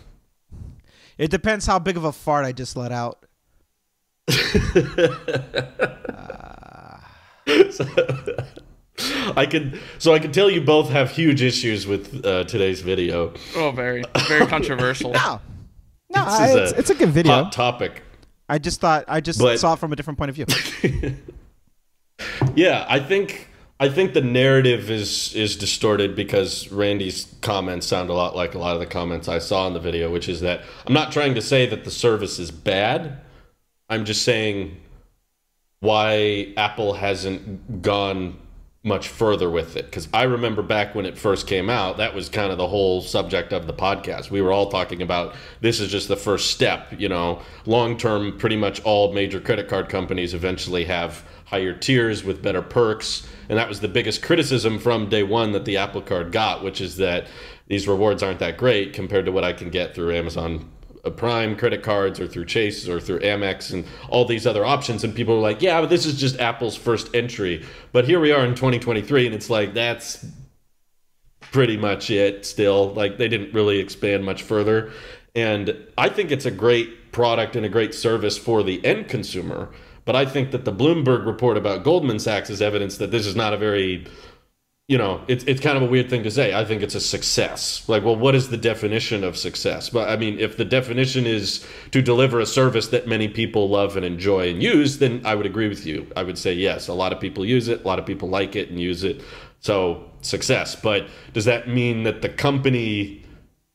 It depends how big of a fart I just let out. I can tell you both have huge issues with today's video. Oh, very, very controversial. No, it's a good video. Hot topic. I just saw it from a different point of view. Yeah, I think the narrative is distorted because Randy's comments sound a lot like a lot of the comments I saw in the video, which is that I'm not trying to say that the service is bad. I'm just saying why Apple hasn't gone much further with it, because I remember back when it first came out, that was kind of the whole subject of the podcast. We were all talking about this is just the first step, you know. Long term, pretty much all major credit card companies eventually have higher tiers with better perks, and that was the biggest criticism from day one that the Apple Card got, which is that these rewards aren't that great compared to what I can get through Amazon Prime credit cards or through Chase or through Amex and all these other options. And people are like, yeah, but this is just Apple's first entry. But here we are in 2023, and it's like, that's pretty much it still. Like, they didn't really expand much further. And I think it's a great product and a great service for the end consumer. But I think that the Bloomberg report about Goldman Sachs is evidence that this is not a very, you know, it's kind of a weird thing to say. I think it's a success. Like, well, what is the definition of success? But I mean, if the definition is to deliver a service that many people love and enjoy and use, then I would agree with you. I would say, yes, a lot of people use it. A lot of people like it and use it. So success. But does that mean that the company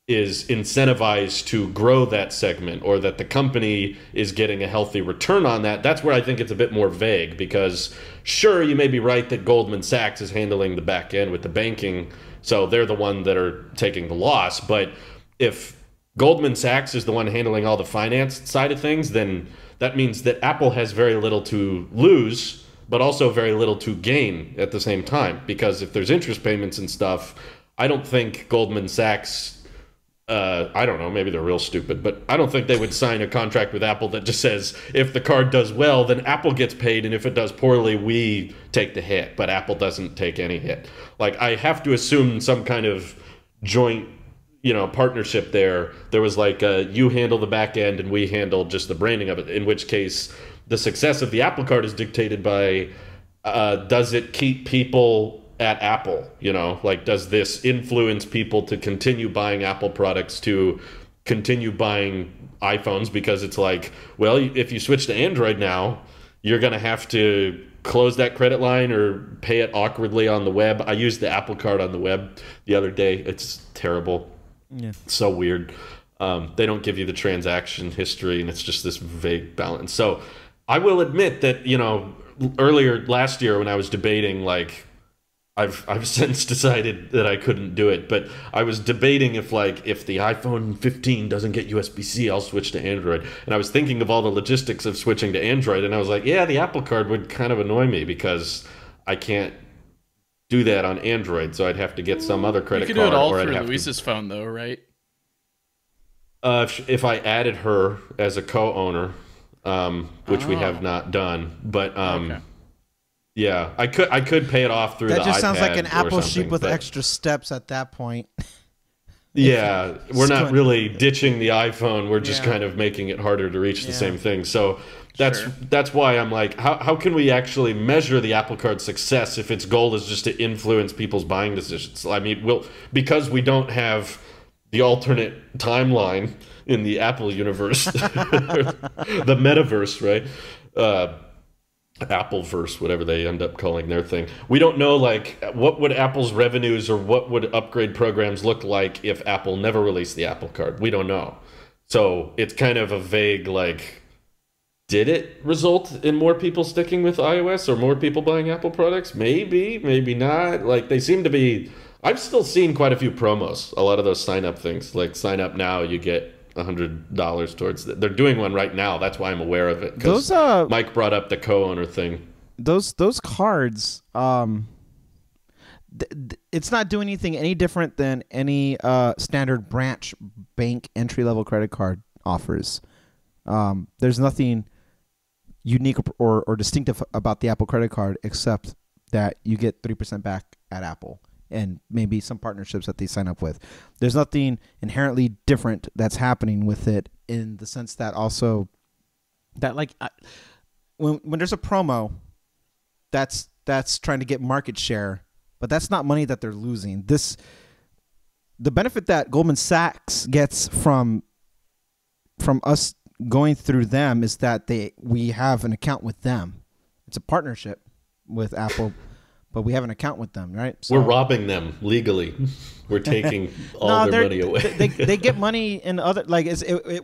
is incentivized to grow that segment, or that the company is getting a healthy return on that? That's where I think it's a bit more vague, because sure, you may be right that Goldman Sachs is handling the back end with the banking, so they're the one that are taking the loss. But if Goldman Sachs is the one handling all the finance side of things, then that means that Apple has very little to lose, but also very little to gain at the same time. Because if there's interest payments and stuff, I don't think Goldman Sachs, I don't know, maybe they're real stupid, but I don't think they would sign a contract with Apple that just says, if the card does well, then Apple gets paid, and if it does poorly, we take the hit, but Apple doesn't take any hit. Like, I have to assume some kind of joint, you know, partnership there. There was like, you handle the back end and we handle just the branding of it, in which case the success of the Apple Card is dictated by, does it keep people at Apple, you know, like, does this influence people to continue buying Apple products, to continue buying iPhones? Because it's like, well, if you switch to Android now, you're going to have to close that credit line or pay it awkwardly on the web. I used the Apple Card on the web the other day. It's terrible. Yeah. It's so weird. They don't give you the transaction history, and it's just this vague balance. So I will admit that, you know, earlier last year when I was debating, like, I've since decided that I couldn't do it, but I was debating if the iPhone 15 doesn't get USB-C, I'll switch to Android. And I was thinking of all the logistics of switching to Android, and I was like, yeah, the Apple Card would kind of annoy me because I can't do that on Android, so I'd have to get some other credit card. You could do it all or through Luisa's phone, though, right? If I added her as a co-owner, which we have not done, but Okay. yeah, I could pay it off through the iPad. That just sounds like an Apple something, sheep with but extra steps at that point. yeah, we're not really ditching the iPhone. We're just Yeah. kind of making it harder to reach the Yeah. same thing. So Sure. that's why I'm like, how can we actually measure the Apple Card's success if its goal is just to influence people's buying decisions? I mean, because we don't have the alternate timeline in the Apple universe, the metaverse, right? Appleverse, whatever they end up calling their thing. We don't know, like, what would Apple's revenues or what would upgrade programs look like if Apple never released the Apple Card. We don't know. So it's kind of a vague, like, did it result in more people sticking with iOS or more people buying Apple products? Maybe, maybe not. Like, they seem to be... I've still seen quite a few promos, a lot of those sign-up things. Like, sign up now, you get $100 towards they're doing one right now. That's why I'm aware of it. Those Mike brought up the co-owner thing. Those cards, it's not doing anything any different than any standard branch bank entry-level credit card offers. There's nothing unique or distinctive about the Apple credit card except that you get 3% back at Apple and maybe some partnerships that they sign up with. There's nothing inherently different that's happening with it, in the sense that also that, like, when there's a promo, that's trying to get market share, but that's not money that they're losing. The benefit that Goldman Sachs gets from us going through them is that we have an account with them. It's a partnership with Apple, but we have an account with them, right? So, we're robbing them legally. We're taking all their money away. They get money in other, like,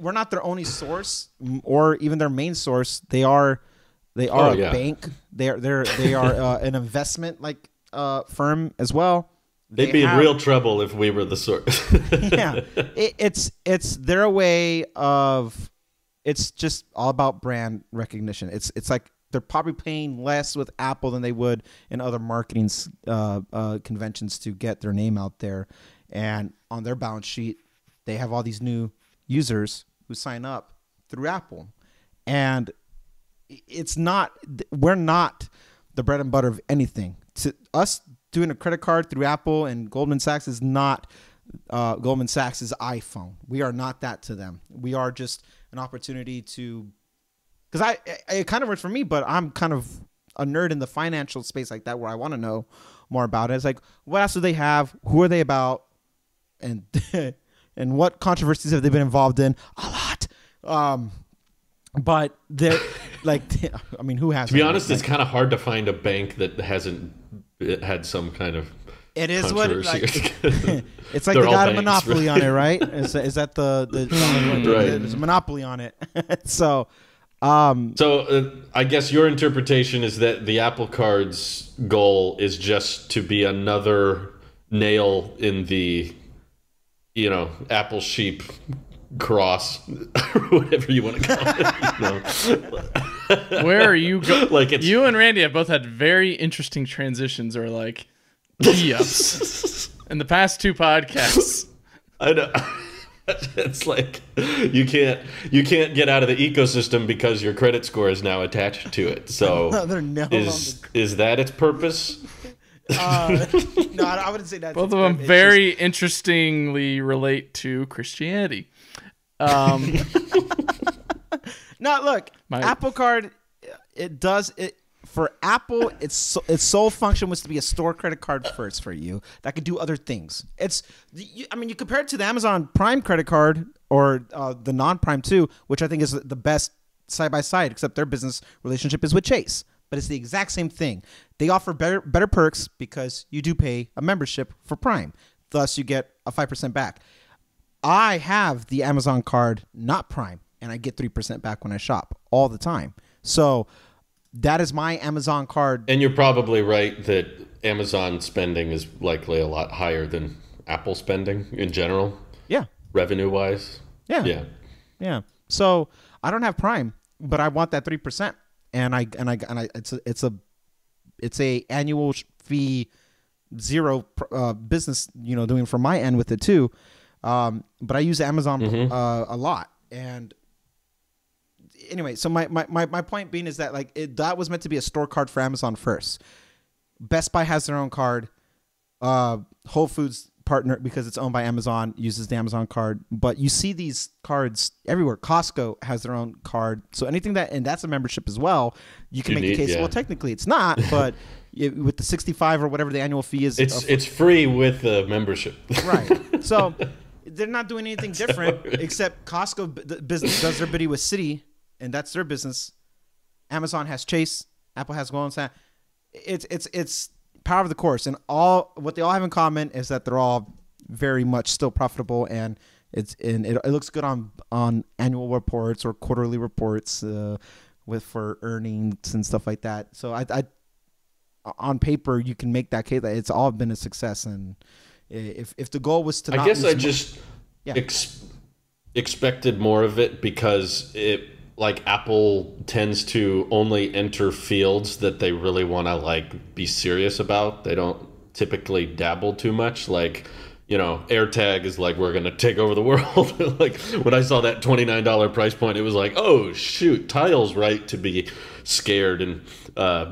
we're not their only source or even their main source. They are a bank. They are an investment firm as well. They'd be in real trouble if we were the source. Yeah, it's their way of. It's just all about brand recognition. It's like they're probably paying less with Apple than they would in other marketing conventions to get their name out there. And on their balance sheet, they have all these new users who sign up through Apple. And we're not the bread and butter of anything. To us, doing a credit card through Apple and Goldman Sachs is not Goldman Sachs' iPhone. We are not that to them. We are just an opportunity to... Because it kind of works for me, but I'm kind of a nerd in the financial space like that, where I want to know more about it. It's like, what else do they have? Who are they about? And and what controversies have they been involved in? A lot. But they're like, I mean, who has? To be honest, it's kind of hard to find a bank that hasn't had some kind of... It is what it, like, it's like they got a banks, monopoly right? on it, right? Is that the Right. There's a monopoly on it. So I guess your interpretation is that the Apple Card's goal is just to be another nail in the, Apple sheep cross, or whatever you want to call it. Where are you going? Like, you and Randy have both had very interesting transitions, or like tee-ups in the past two podcasts. I know. It's like you can't get out of the ecosystem because your credit score is now attached to it. So is that its purpose? No, I wouldn't say that. Both of them very interestingly relate to Christianity. No, look, Apple Card. For Apple, its sole function was to be a store credit card first for you that could do other things. You compare it to the Amazon Prime credit card or the non-Prime too, which I think is the best side by side, except their business relationship is with Chase. But it's the exact same thing. They offer better perks because you do pay a membership for Prime. Thus, you get a 5% back. I have the Amazon card, not Prime, and I get 3% back when I shop all the time. So that is my Amazon card. And you're probably right that Amazon spending is likely a lot higher than Apple spending in general. Yeah. Revenue-wise. Yeah. Yeah. So I don't have Prime, but I want that 3%. And it's a annual fee, zero business, doing from my end with it too. But I use Amazon a lot. And anyway, so my point being is that that was meant to be a store card for Amazon first. Best Buy has their own card. Whole Foods partner, because it's owned by Amazon, uses the Amazon card. But you see these cards everywhere. Costco has their own card. So anything and that's a membership as well. You can make the case. Yeah. Well, technically it's not, but with the $65 or whatever the annual fee is, it's free with the membership. Right. So they're not doing anything different except Costco business does their biddy with Citi, and that's their business. Amazon has Chase. Apple has Goldman. It's power of the course, and what they all have in common is that they're all very much still profitable, and it looks good on annual reports or quarterly reports for earnings and stuff like that. So I on paper you can make that case that it's all been a success, and if the goal was to, I guess I just expected more of it, because Apple tends to only enter fields that they really want to be serious about. They don't typically dabble too much. AirTag is we're going to take over the world. When I saw that $29 price point, it was oh shoot, Tile's right to be scared and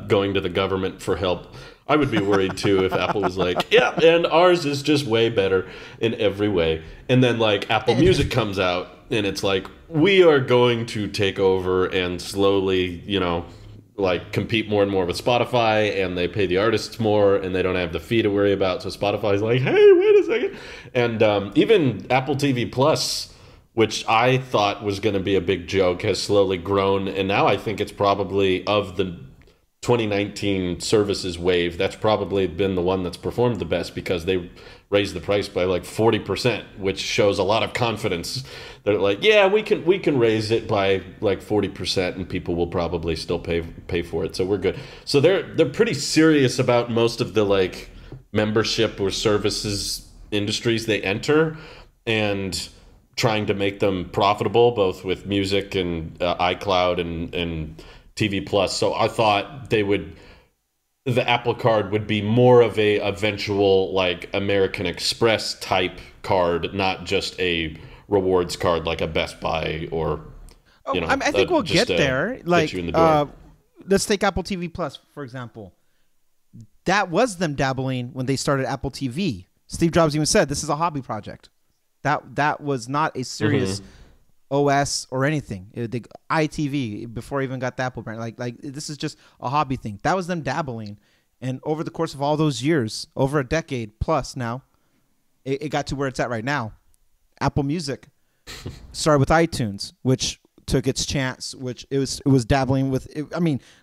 going to the government for help. I would be worried too if Apple was yeah, and ours is just way better in every way. And then Apple Music comes out and it's we are going to take over and slowly, compete more and more with Spotify, and they pay the artists more and they don't have the fee to worry about. So Spotify's hey, wait a second. And even Apple TV Plus, which I thought was going to be a big joke, has slowly grown. And now I think it's probably, of the 2019 services wave, that's probably been the one that's performed the best, because they raised the price by 40%, which shows a lot of confidence. They're yeah, we can raise it by 40%, and people will probably still pay for it. So we're good. So they're pretty serious about most of the membership or services industries they enter, and trying to make them profitable, both with music and iCloud and TV Plus. So I thought the Apple card would be more of a eventual American Express type card, not just a rewards card like a Best Buy or I think we'll get there. Get you in the door. Let's take Apple TV Plus, for example. That was them dabbling when they started Apple TV. Steve Jobs even said this is a hobby project. That was not a serious OS or anything. The iTV, before I even got the Apple brand, this is just a hobby thing. That was them dabbling, and over the course of all those years, over a decade plus now, it got to where it's at right now. Apple Music started with iTunes, which took its chance, which it was dabbling with.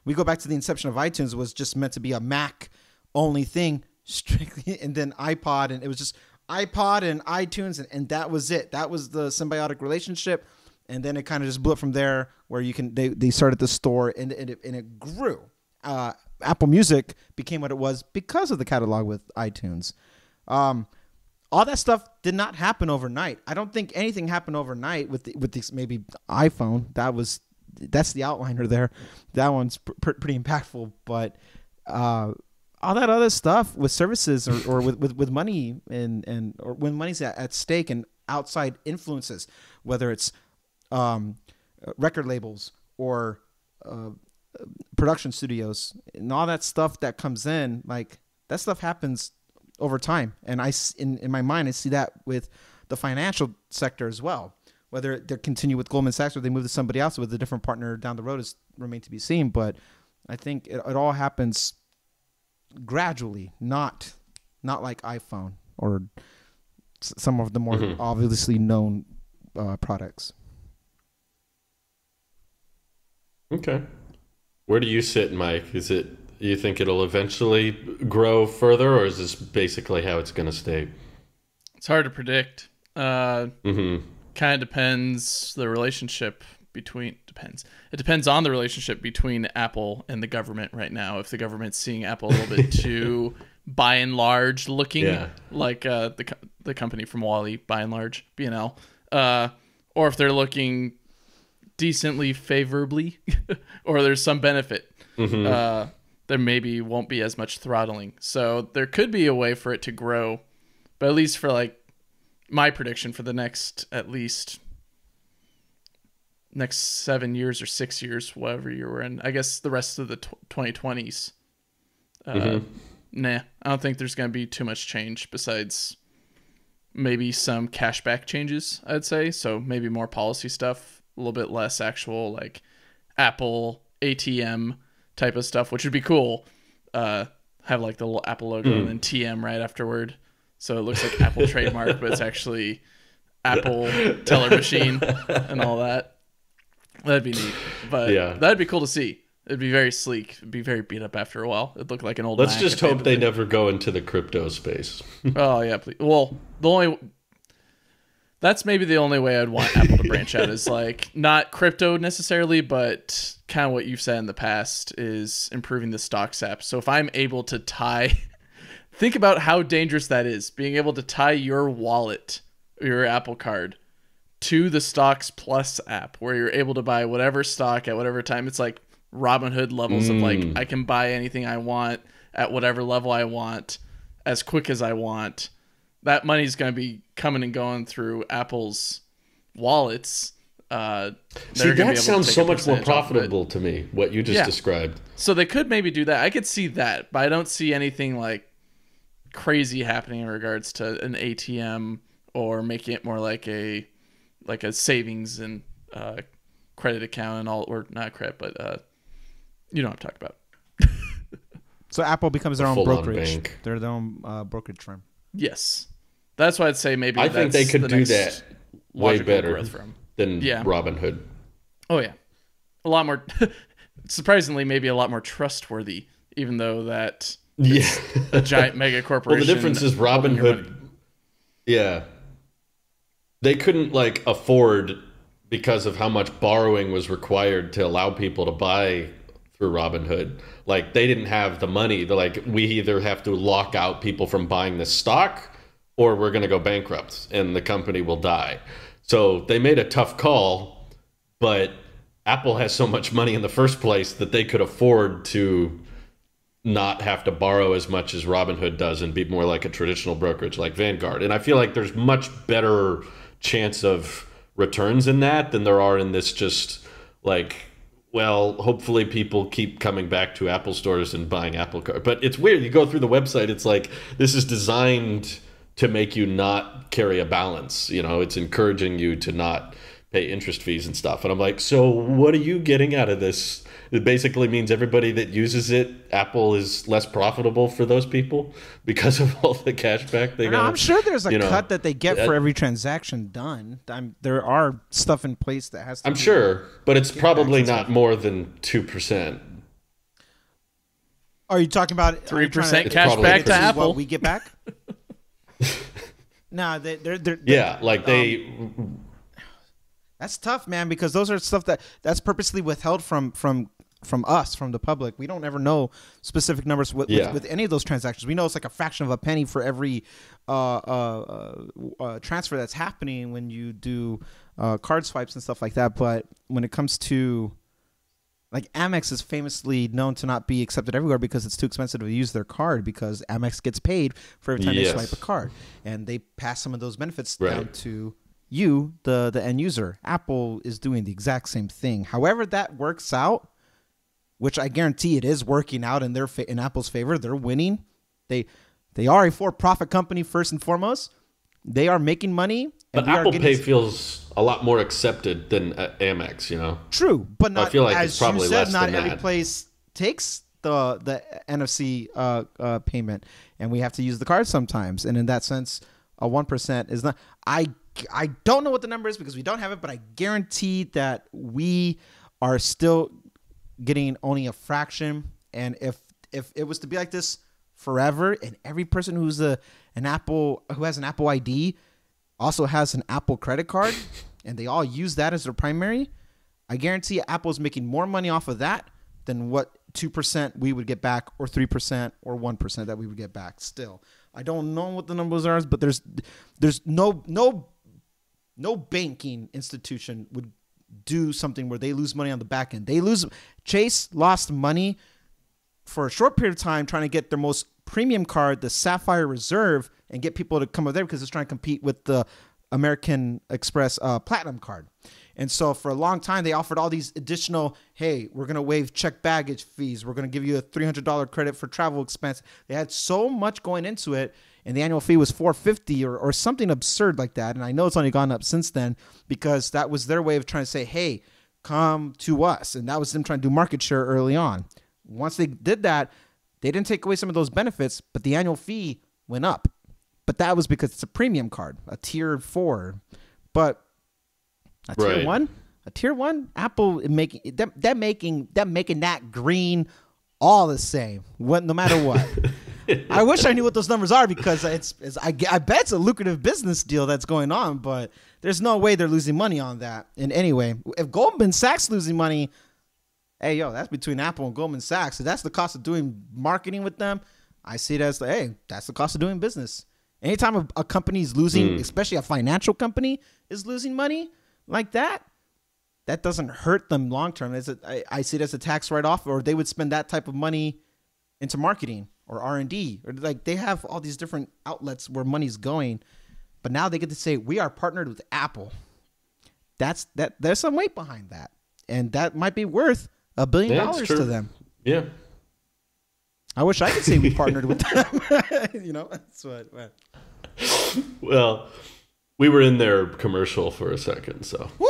We go back to the inception of iTunes. It was just meant to be a Mac only thing strictly, and then iPod, and it was just iPod and iTunes, and that was it. That was the symbiotic relationship. And then it kind of just blew up from there, where they started the store, and it grew. Apple Music became what it was because of the catalog with iTunes. All that stuff did not happen overnight. I don't think anything happened overnight with this, maybe iPhone. That's the outliner there. That one's pretty impactful. But all that other stuff with services or with money or when money's at stake and outside influences, whether it's record labels or production studios and all that stuff that comes in, that stuff happens over time. And in my mind, I see that with the financial sector as well. Whether they continue with Goldman Sachs or they move to somebody else with a different partner down the road is remain to be seen. But I think it all happens gradually, not like iPhone or some of the more obviously known products. Okay. Where do you sit, Mike? Is it, you think it'll eventually grow further, or is this basically how it's going to stay? It's hard to predict. Kind of depends the relationship between It depends on the relationship between Apple and the government right now. If the government's seeing Apple a little bit too by and large looking like the company from Wall-E, by and large, B&L, or if they're looking decently favorably or there's some benefit, there maybe won't be as much throttling. So there could be a way for it to grow, but at least for like my prediction for the next 7 years or 6 years, whatever you were in, I guess the rest of the 2020s, nah, I don't think there's going to be too much change besides maybe some cashback changes, I'd say. So maybe more policy stuff, a little bit less actual like Apple ATM type of stuff, which would be cool. Have like the little Apple logo and then TM right afterward. So it looks like Apple trademark, but it's actually Apple teller machine and all that. That'd be neat. But that'd be cool to see. It'd be very sleek. It'd be very beat up after a while. It'd look like an old Let's Mac just hope they never go into the crypto space. Oh, yeah, please. Well, that's maybe the only way I'd want Apple to branch out is like not crypto necessarily, but kind of what you've said in the past is improving the stocks app. So if I'm able to tie, think about how dangerous that is, being able to tie your wallet, your Apple card to the Stocks Plus app where you're able to buy whatever stock at whatever time. It's like Robinhood levels of like, I can buy anything I want at whatever level I want as quick as I want. That money's going to be coming and going through Apple's wallets. See, that sounds so much more profitable to me, what you just described. So they could maybe do that. I could see that, but I don't see anything like crazy happening in regards to an ATM or making it more like a savings and credit account and all, or not credit, but you know what I'm talking about. So Apple becomes their own brokerage. They're their own brokerage firm. Yes. That's why I'd say maybe I think they could do that way better than Robinhood. Oh, yeah. A lot more, surprisingly, maybe a lot more trustworthy, even though that it's a giant mega corporation. Well, the difference is Robinhood, they couldn't like afford, because of how much borrowing was required to allow people to buy through Robinhood. Like they didn't have the money. They're like, we either have to lock out people from buying this stock or we're going to go bankrupt and the company will die. So they made a tough call, but Apple has so much money in the first place that they could afford to not have to borrow as much as Robinhood does and be more like a traditional brokerage like Vanguard. And I feel like there's much better chance of returns in that than there are in this just like, well, hopefully people keep coming back to Apple stores and buying Apple cards. But it's weird. You go through the website, it's like, this is designed to make you not carry a balance. You know, it's encouraging you to not pay interest fees and stuff. And I'm like, so what are you getting out of this? It basically means everybody that uses it, Apple is less profitable for those people because of all the cash back they got. I'm sure there's a cut that they get for every transaction done. There are stuff in place that has to I'm sure, but it's probably not more than 2%. Are you talking about 3% cash back to Apple? What we get back? No, they're That's tough, man, because those are stuff that's purposely withheld from us, from the public. We don't ever know specific numbers with any of those transactions. We know it's like a fraction of a penny for every transfer that's happening when you do card swipes and stuff like that. But when it comes to like Amex is famously known to not be accepted everywhere because it's too expensive to use their card, because Amex gets paid for every time they swipe a card, and they pass some of those benefits down to you, the end user. Apple is doing the exact same thing. However that works out, which I guarantee it is working out in in Apple's favor. They're winning. They are a for-profit company first and foremost. They are making money. But Apple Pay feels a lot more accepted than Amex, you know? True, but not, I feel like as it's probably you said, less not than every that. place takes the NFC payment, and we have to use the card sometimes. And in that sense, a 1% is not. I don't know what the number is because we don't have it, but I guarantee that we are still getting only a fraction. And if it was to be like this forever, and every person who has an Apple ID also has an Apple credit card, and they all use that as their primary, I guarantee Apple's making more money off of that than what 2% we would get back, or 3% or 1% that we would get back. Still, I don't know what the numbers are, but there's no banking institution would do something where they lose money on the back end. Chase lost money for a short period of time trying to get their most premium card, the Sapphire Reserve, and get people to come over there because it's trying to compete with the American Express Platinum card. And so for a long time, they offered all these additional, hey, we're going to waive check baggage fees. We're going to give you a $300 credit for travel expense. They had so much going into it, and the annual fee was $450 or something absurd like that. And I know it's only gone up since then because that was their way of trying to say, hey, come to us. And that was them trying to do market share early on. Once they did that, they didn't take away some of those benefits, but the annual fee went up. But that was because it's a premium card, a tier 4. But a tier one, Apple making that green all the same, no matter what. I wish I knew what those numbers are because I bet it's a lucrative business deal that's going on, but there's no way they're losing money on that. And anyway, if Goldman Sachs losing money, hey, that's between Apple and Goldman Sachs. If that's the cost of doing marketing with them, I see it as that's the cost of doing business. Anytime a company is losing, especially a financial company is losing money like that, that doesn't hurt them long term. I see it as a tax write-off, or they would spend that type of money into marketing or R&D, or like they have all these different outlets where money's going. But now they get to say, we are partnered with Apple. There's some weight behind that. And that might be worth $1 billion to them. Yeah. I wish I could say we partnered with them. That's what. Well, we were in their commercial for a second, so woo!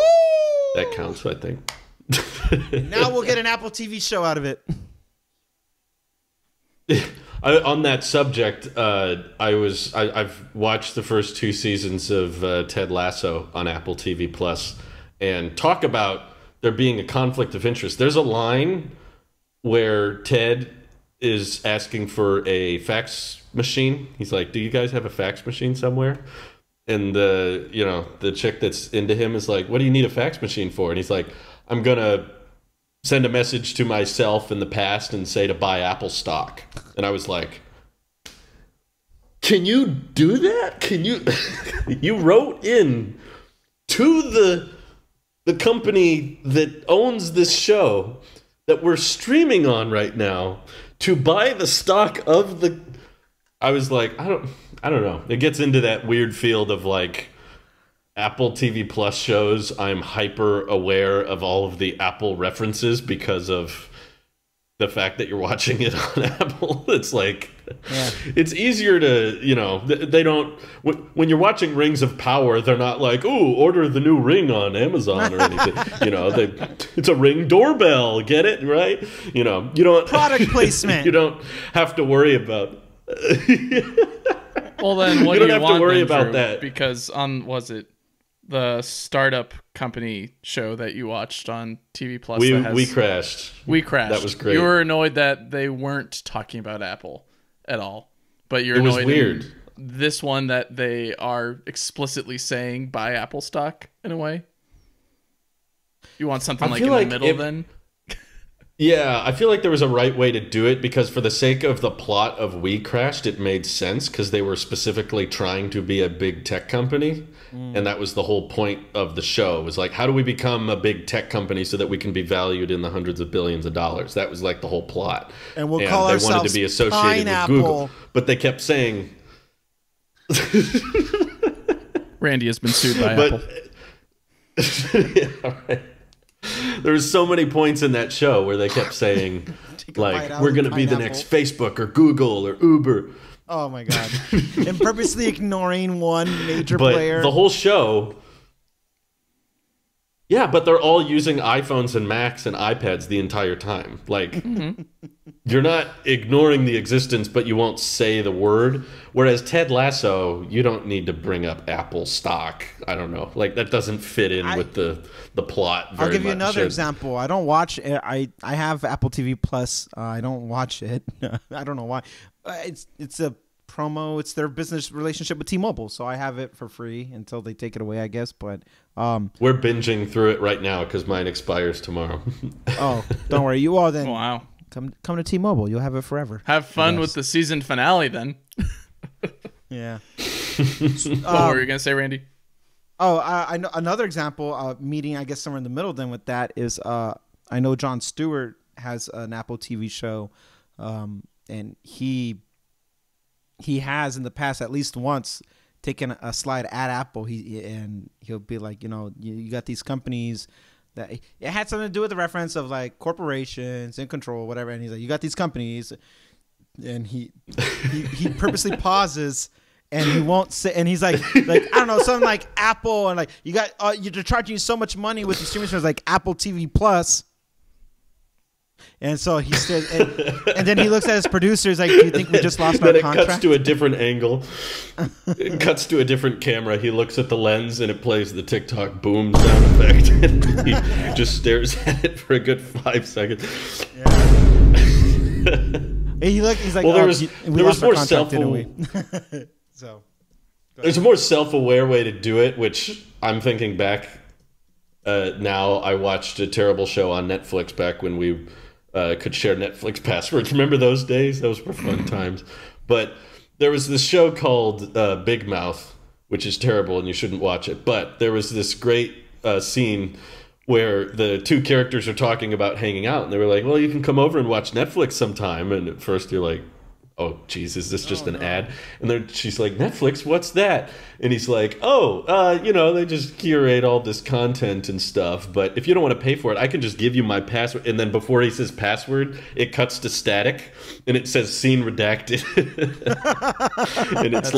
That counts, I think. Now we'll get an Apple TV show out of it. On that subject, I've watched the first 2 seasons of Ted Lasso on Apple TV Plus, and talk about there being a conflict of interest. There's a line where Ted is asking for a fax machine. He's like, "Do you guys have a fax machine somewhere?" And the chick that's into him is like, "What do you need a fax machine for?" And he's like, "I'm gonna send a message to myself in the past and say to buy Apple stock." And I was like, "Can you do that? Can you?" You wrote in to the company that owns this show that we're streaming on right now to buy the stock of the. I was like, I don't know. It gets into that weird field of like Apple TV Plus shows. I'm hyper aware of all of the Apple references because of the fact that you're watching it on Apple. It's like, it's easier to, they don't, when you're watching Rings of Power, they're not like, "Ooh, order the new ring on Amazon" or anything. It's a Ring doorbell. Get it? Right? You don't. Product placement. You don't have to worry about. Well, then what you don't do you have want to worry then, about Drew? that. Because was it the startup company show that you watched on TV Plus? We crashed. We crashed. That was great. You were annoyed that they weren't talking about Apple at all, but you're annoyed. It was weird. In this one that they are explicitly saying buy Apple stock in a way. You want something like in the middle then? Yeah, I feel like there was a right way to do it because for the sake of the plot of We Crashed, it made sense because they were specifically trying to be a big tech company. And that was the whole point of the show. It was like, how do we become a big tech company so that we can be valued in the hundreds of billions of dollars? That was like the whole plot. And we'll call ourselves they wanted to be associated Pineapple. with Google. But they kept saying... Randy has been sued by Apple. Yeah, right. There was so many points in that show where they kept saying, like, we're going to be the next Facebook or Google or Uber. Oh, my God. And purposely ignoring one major player. The whole show, Yeah, but they're all using iPhones and Macs and iPads the entire time. Like, you're not ignoring the existence, but you won't say the word. Whereas Ted Lasso, you don't need to bring up Apple stock. I don't know. Like, that doesn't fit in with the plot very much. I'll give you another example. I don't watch it. I have Apple TV Plus. I don't watch it. I don't know why. It's a promo. It's their business relationship with T-Mobile, so I have it for free until they take it away, I guess. But we're binging through it right now because mine expires tomorrow. Oh, don't worry. You all then. Wow. Come to T-Mobile. You'll have it forever. Have fun with the season finale then. Yeah. What were you gonna say, Randy? Oh, I know another example. Meeting, I guess, somewhere in the middle. Then with that is, I know Jon Stewart has an Apple TV show, and he has in the past at least once taken a slide at Apple. He'll be like, you got these companies that it had something to do with the reference of like corporations in control, whatever. And he's like, you got these companies, and he purposely pauses. And he won't say, and he's like I don't know, something like Apple, and like you got you're charging you so much money with the streaming service like Apple TV Plus. And so he says, and then he looks at his producers like, do you think we just lost our contract? Then it cuts to a different angle. It cuts to a different camera. He looks at the lens and it plays the TikTok boom sound effect. And he just stares at it for a good 5 seconds. Yeah. He's like, well, there was more So there's a more self-aware way to do it, which I'm thinking back. Now I watched a terrible show on Netflix back when we could share Netflix passwords. Remember those days? Those were fun times. But there was this show called Big Mouth, which is terrible and you shouldn't watch it. But there was this great scene where the two characters are talking about hanging out, and they were like, well, you can come over and watch Netflix sometime. And at first you're like, oh, geez, is this just an ad? And then she's like, Netflix, what's that? And he's like, they just curate all this content and stuff. But if you don't want to pay for it, I can just give you my password. And then before he says password, it cuts to static, and it says scene redacted. And it's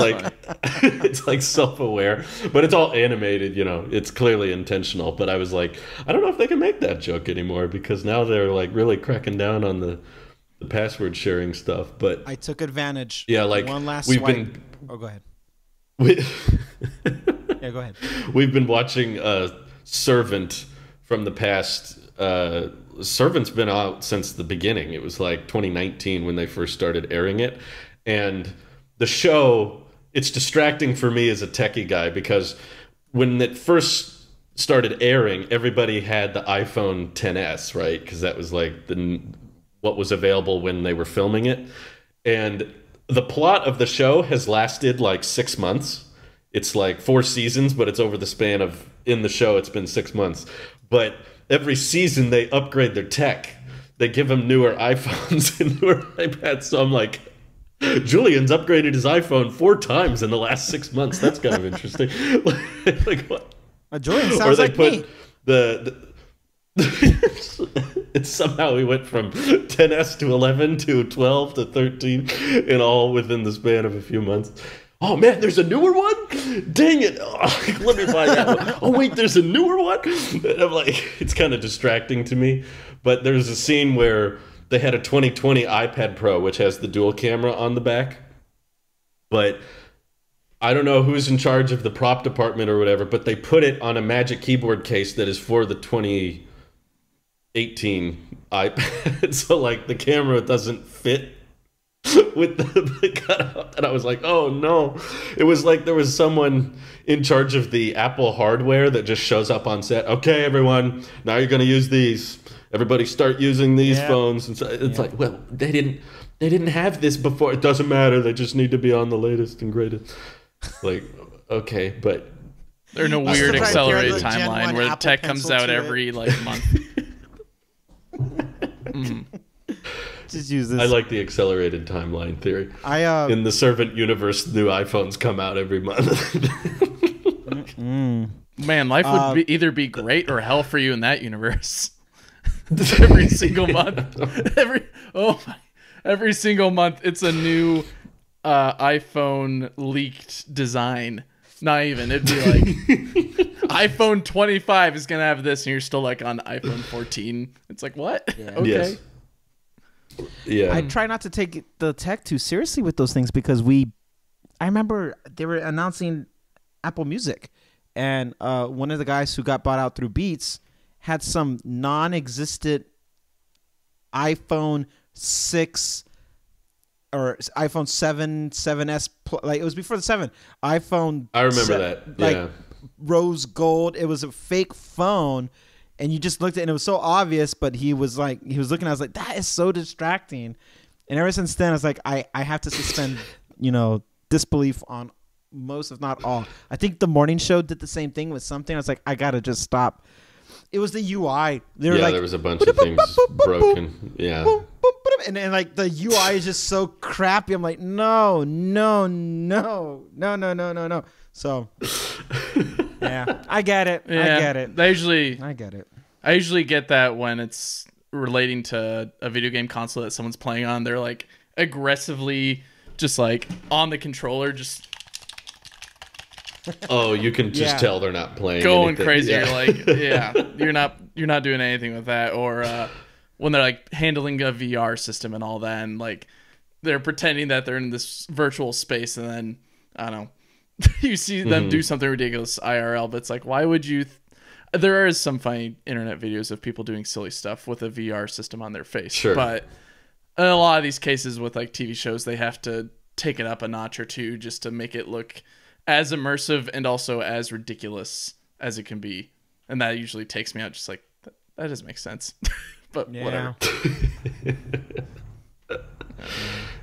it's like self-aware, but it's all animated. It's clearly intentional. But I was like, I don't know if they can make that joke anymore because now they're like really cracking down on the password sharing stuff. But I took advantage. Yeah, like one last swipe. Go ahead. Yeah, go ahead. We've been watching Servant from the past. Servant's been out since the beginning. It was like 2019 when they first started airing it. And the show, it's distracting for me as a techie guy because when it first started airing, everybody had the iPhone XS, right? Because that was like what was available when they were filming it. And the plot of the show has lasted like 6 months. It's like 4 seasons, but it's over the span of, in the show, it's been 6 months. But every season they upgrade their tech. They give them newer iPhones and newer iPads. So I'm like, Julian's upgraded his iPhone 4 times in the last 6 months. That's kind of interesting. Like what? Julian sounds like me. It's somehow we went from 10s to 11 to 12 to 13 and all within the span of a few months. Oh man, there's a newer one? Dang it. Oh, let me buy that one. Oh wait, there's a newer one? And I'm like, it's kind of distracting to me. But there's a scene where they had a 2020 iPad Pro, which has the dual camera on the back. But I don't know who's in charge of the prop department or whatever, but they put it on a Magic Keyboard case that is for the 2018 iPad. So like the camera doesn't fit with the cutout. And I was like, oh no. It was like there was someone in charge of the Apple hardware that just shows up on set. Okay, everyone, now you're going to use these. Everybody start using these phones. And so it's like, well, they didn't have this before. It doesn't matter. They just need to be on the latest and greatest. Like, okay, but there's no weird accelerated timeline where the tech comes out every like month. Just use this. I like the accelerated timeline theory. In the Servant universe, new iPhones come out every month. Man, life would either be great or hell for you in that universe. Every single month, every single month, it's a new iPhone leaked design. Not even. It'd be like iPhone 25 is gonna have this, and you're still like on iPhone 14. It's like what? Yeah. Okay. Yes. Yeah. I try not to take the tech too seriously with those things because I remember they were announcing Apple Music, and one of the guys who got bought out through Beats had some non-existent iPhone 6 or iPhone 7, 7S, like it was before the 7. iPhone. I remember that. Like yeah. rose gold. It was a fake phone, and you just looked at it, and it was so obvious. But he was looking. I was like, that is so distracting. And ever since then, I was like, I have to suspend, disbelief on most, if not all. I think the morning show did the same thing with something. I was like, I gotta just stop. It was the UI. They were like, there was a bunch of things broken. Yeah. And like the UI is just so crappy. I'm like, no. So, yeah, I get it. Yeah, I get it. I get it. I usually get that when it's relating to a video game console that someone's playing on. They're like aggressively just like on the controller, just Oh, you can just tell they're not playing. going anything. crazy. Yeah. You're like, you're not doing anything with that. Or when they're like handling a VR system and all that, and like they're pretending that they're in this virtual space, and then I don't know, you see them do something ridiculous IRL, but it's like, why would you? There is some funny internet videos of people doing silly stuff with a VR system on their face, Sure. But in a lot of these cases with like TV shows, they have to take it up a notch or two just to make it look as immersive and also as ridiculous as it can be, and that usually takes me out. Just like that doesn't make sense, but whatever.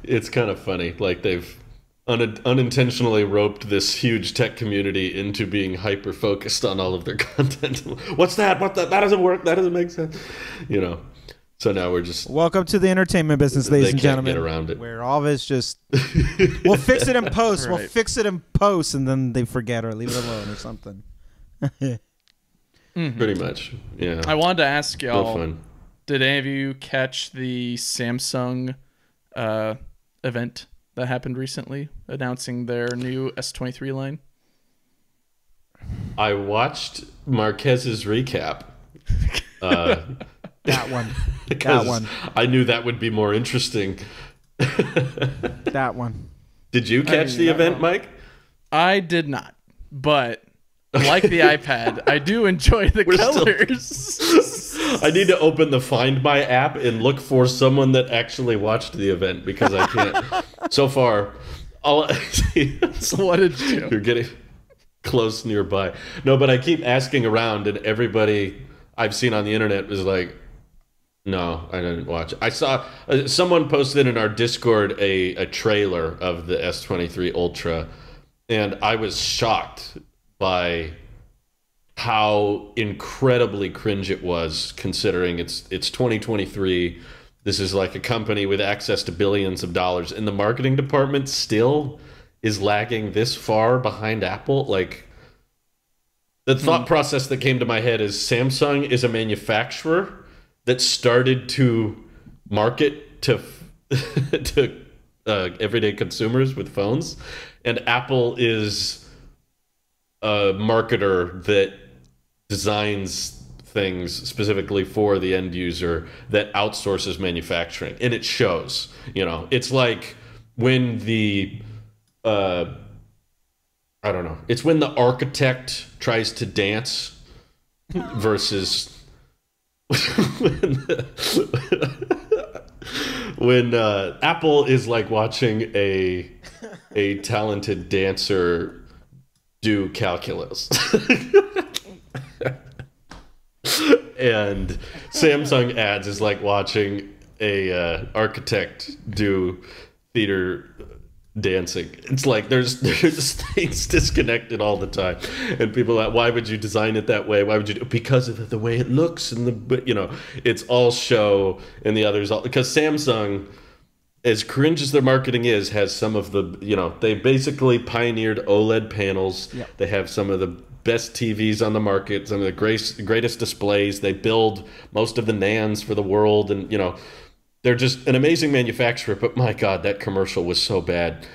It's kind of funny. Like they've unintentionally roped this huge tech community into being hyper focused on all of their content. What's that? That doesn't work. That doesn't make sense. So now we're just welcome to the entertainment business, ladies and gentlemen. Get around it. Where all of it's just we'll fix it in post. Right. We'll fix it in post, and then they forget or leave it alone or something. Pretty much. Yeah. I wanted to ask Real y'all, fun. did any of you catch the Samsung event that happened recently announcing their new S23 line? I watched Marquez's recap. That one. Because That one. I knew that would be more interesting. That one. Did you catch the event, Mike? I did not, but like the iPad, I do enjoy the colors. I need to open the Find My app and look for someone that actually watched the event because I can't. So far, what did you do? You're getting close nearby. No, but I keep asking around, and everybody I've seen on the internet was like, no, I didn't watch it. I saw someone posted in our Discord a trailer of the S23 Ultra, and I was shocked by how incredibly cringe it was, considering it's 2023. This is like a company with access to billions of dollars, and the marketing department still is lagging this far behind Apple. Like, the thought process that came to my head is Samsung is a manufacturer that started to market to everyday consumers with phones, and Apple is a marketer that designs things specifically for the end user that outsources manufacturing, and it shows. It's like when the I don't know. It's when the architect tries to dance versus when Apple is like watching a talented dancer do calculus. And Samsung ads is like watching a architect do theater dancing. It's like there's things disconnected all the time, and people are like, why would you design it that way? Why would you do it? Because of the way it looks, and it's all show, and the others all, because Samsung, as cringe as their marketing is, has some of the, they basically pioneered OLED panels. Yep. They have some of the best TVs on the market, some of the greatest displays. They build most of the NANds for the world, and they're just an amazing manufacturer. But my God, that commercial was so bad.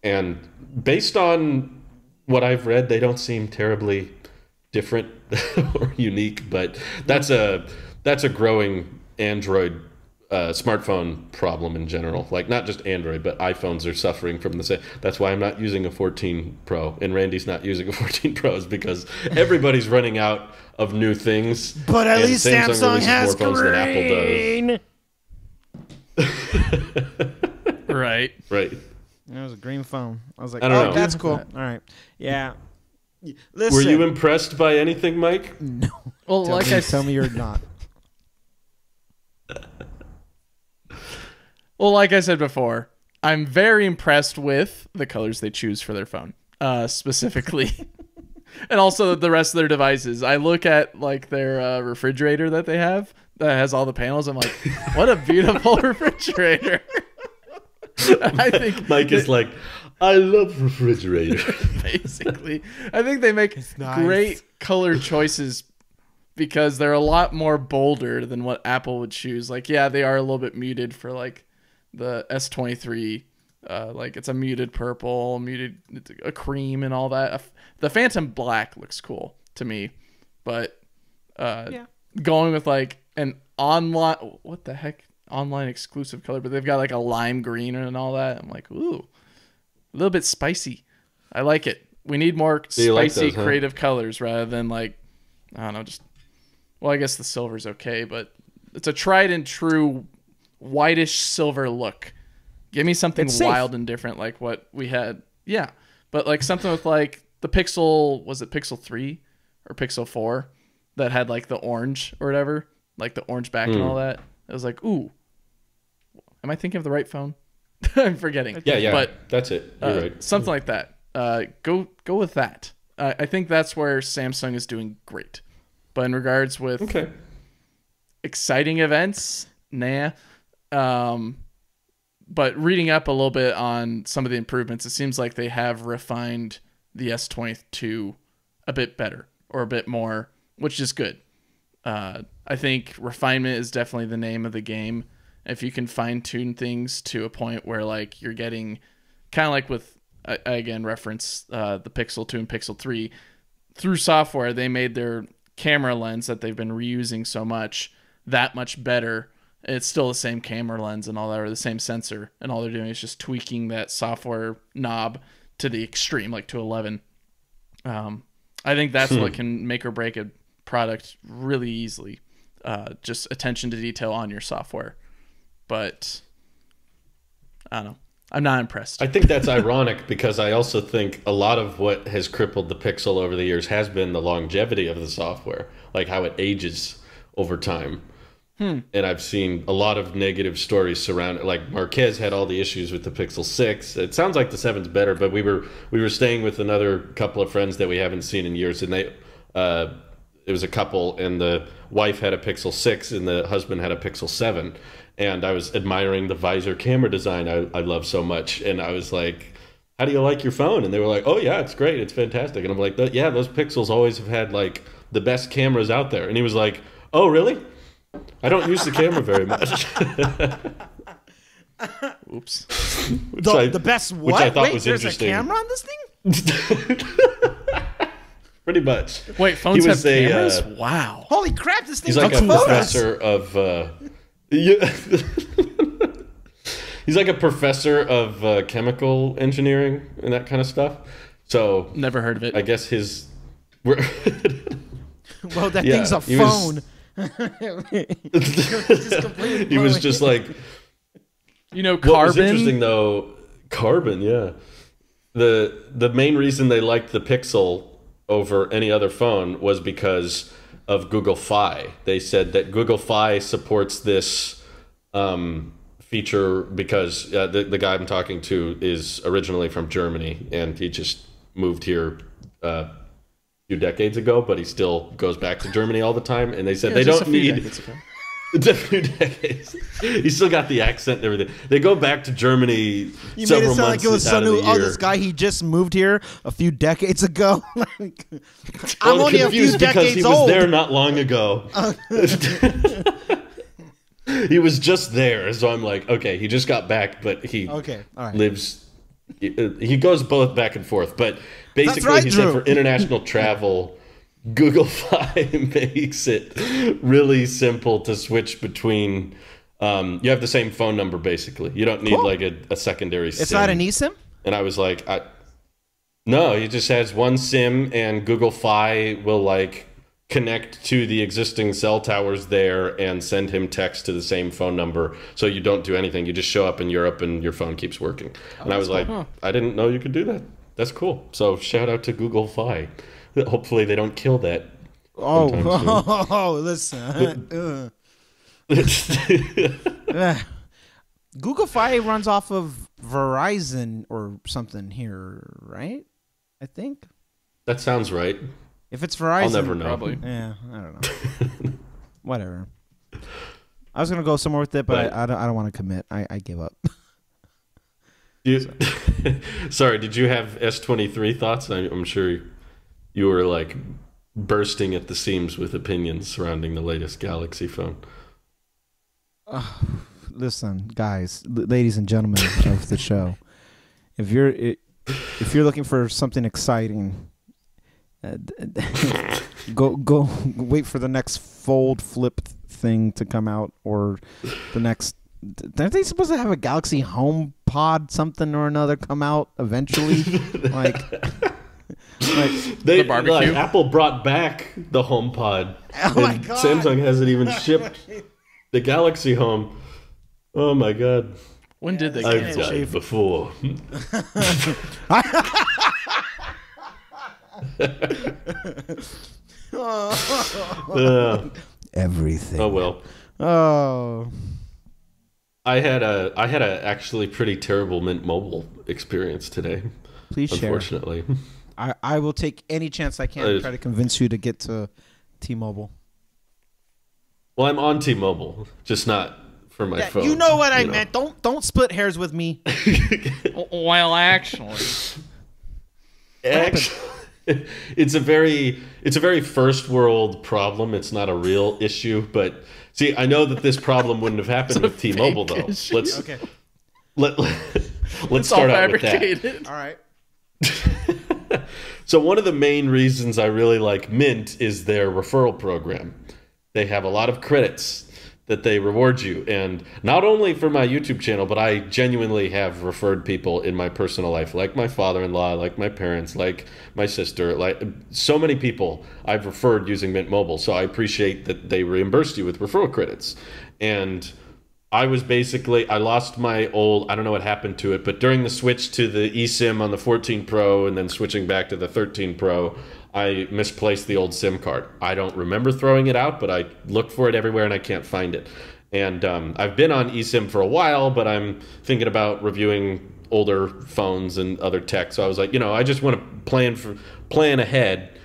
And based on what I've read, they don't seem terribly different or unique, but that's a growing Android smartphone problem in general. Like, not just Android, but iPhones are suffering from the same. That's why I'm not using a 14 Pro, and Randy's not using a 14 Pro, is because everybody's running out of new things. But at least Samsung has green. Right. Right. It was a green phone. I was like, I don't know. That's cool. All right. Yeah. Listen. Were you impressed by anything, Mike? No. Well, tell me you're not. Well, like I said before, I'm very impressed with the colors they choose for their phone, specifically, and also the rest of their devices. I look at like their refrigerator that they have that has all the panels. I'm like, what a beautiful refrigerator. I think Mike is like, I love refrigerators. Basically, I think they make great color choices because they're a lot more bolder than what Apple would choose. Like, yeah, they are a little bit muted for like the S23, like it's a muted purple, it's a cream and all that. The Phantom Black looks cool to me, but going with like an online, what the heck, online exclusive color, but they've got like a lime green and all that. I'm like, ooh, a little bit spicy. I like it. We need more spicy, creative colors rather than like, I don't know, just, well, I guess the silver's okay, but it's a tried and true whitish silver look. Give me something wild and different like what we had. Yeah. But like something with like the Pixel, was it Pixel 3 or Pixel 4 that had like the orange or whatever, like the orange back and all that. It was like, ooh, am I thinking of the right phone? I'm forgetting. Yeah. But that's it. You're right. Something like that. Go with that. I think that's where Samsung is doing great. But in regards with exciting events, nah. But reading up a little bit on some of the improvements, it seems like they have refined the S22 a bit better or a bit more, which is good. I think refinement is definitely the name of the game. If you can fine tune things to a point where like you're getting kind of like with, I again reference the Pixel 2 and Pixel 3, through software, they made their camera lens that they've been reusing so much that much better. It's still the same camera lens and all that, or the same sensor, and all they're doing is just tweaking that software knob to the extreme, like to 11. I think that's what can make or break a product really easily. Just attention to detail on your software. But I don't know. I'm not impressed. I think that's ironic because I also think a lot of what has crippled the Pixel over the years has been the longevity of the software, like how it ages over time. And I've seen a lot of negative stories surrounding, like Marquez had all the issues with the Pixel 6. It sounds like the 7's better, but we were staying with another couple of friends that we haven't seen in years, and it was a couple, and the wife had a Pixel 6 and the husband had a Pixel 7, and I was admiring the visor camera design I love so much, and I was like, how do you like your phone? And they were like, oh yeah, it's great, it's fantastic. And I'm like, yeah, those Pixels always have had like the best cameras out there. And he was like, oh really? I don't use the camera very much. Oops. The best what? Which I thought Wait, was there's interesting. a camera on this thing? Pretty much. Wait, phones have cameras? Wow. Holy crap, this thing He's like a photos. professor of... He's like a professor of chemical engineering and that kind of stuff. So never heard of it. I guess his... Well, that thing's a phone. He was just like, you know, What was Carbon. interesting though, Carbon, yeah. The main reason they liked the Pixel over any other phone was because of Google Fi. They said that Google Fi supports this feature because the guy I'm talking to is originally from Germany and he just moved here few decades ago, but he still goes back to Germany all the time, and they said they don't need a few decades. He still got the accent and everything. They go back to Germany. You several made it sound months like it was out some of the new. Oh, year. this guy, he just moved here a few decades ago. Like, I'm Well, only a few confused because decades he was old. there not long ago. He was just there, so I'm like, okay, he just got back, but he Okay, all right. lives He goes both back and forth, but basically right, he Drew. said for international travel, Google Fi makes it really simple to switch between. You have the same phone number basically. You don't need like a secondary SIM. It's not an eSIM? And I was like, no, he just has one SIM, and Google Fi will like connect to the existing cell towers there and send him text to the same phone number. So you don't do anything. You just show up in Europe and your phone keeps working. And I was like, I didn't know you could do that. That's cool. So shout out to Google Fi. Hopefully they don't kill that. Listen. Google Fi runs off of Verizon or something here, right? I think. That sounds right. If it's Verizon, I'll never know. Probably. Yeah, I don't know. Whatever. I was gonna go somewhere with it, but I don't want to commit. I give up. Sorry, did you have S23 thoughts? I'm sure you were like bursting at the seams with opinions surrounding the latest Galaxy phone. Listen, guys, ladies and gentlemen of the show, if you're looking for something exciting, go wait for the next fold flip thing to come out, or the next. Aren't they supposed to have a Galaxy Home Pod something or another come out eventually? like the barbecue. Apple brought back the Home Pod. Oh my God. Samsung hasn't even shipped the Galaxy Home. Oh my God. When did they I've cancel? died before. Everything. Oh well. Oh. I had a actually pretty terrible Mint Mobile experience today. Please share. Unfortunately. I will take any chance I can to try to convince you to get to T-Mobile. Well, I'm on T-Mobile, just not for my phone. You know what I meant. Don't split hairs with me. Well, actually, it's a very first world problem. It's not a real issue, but see, I know that this problem wouldn't have happened with T-Mobile though. Issue. Let's start out with that. All right. So one of the main reasons I really like Mint is their referral program. They have a lot of credits that they reward you, and not only for my YouTube channel, but I genuinely have referred people in my personal life, like my father-in-law, like my parents, like my sister, like so many people I've referred using Mint Mobile. So I appreciate that they reimbursed you with referral credits. And I lost my old, I don't know what happened to it, but during the switch to the eSIM on the 14 Pro and then switching back to the 13 Pro, I misplaced the old SIM card. I don't remember throwing it out, but I looked for it everywhere and I can't find it. And I've been on eSIM for a while, but I'm thinking about reviewing older phones and other tech. So I was like, I just want to plan ahead.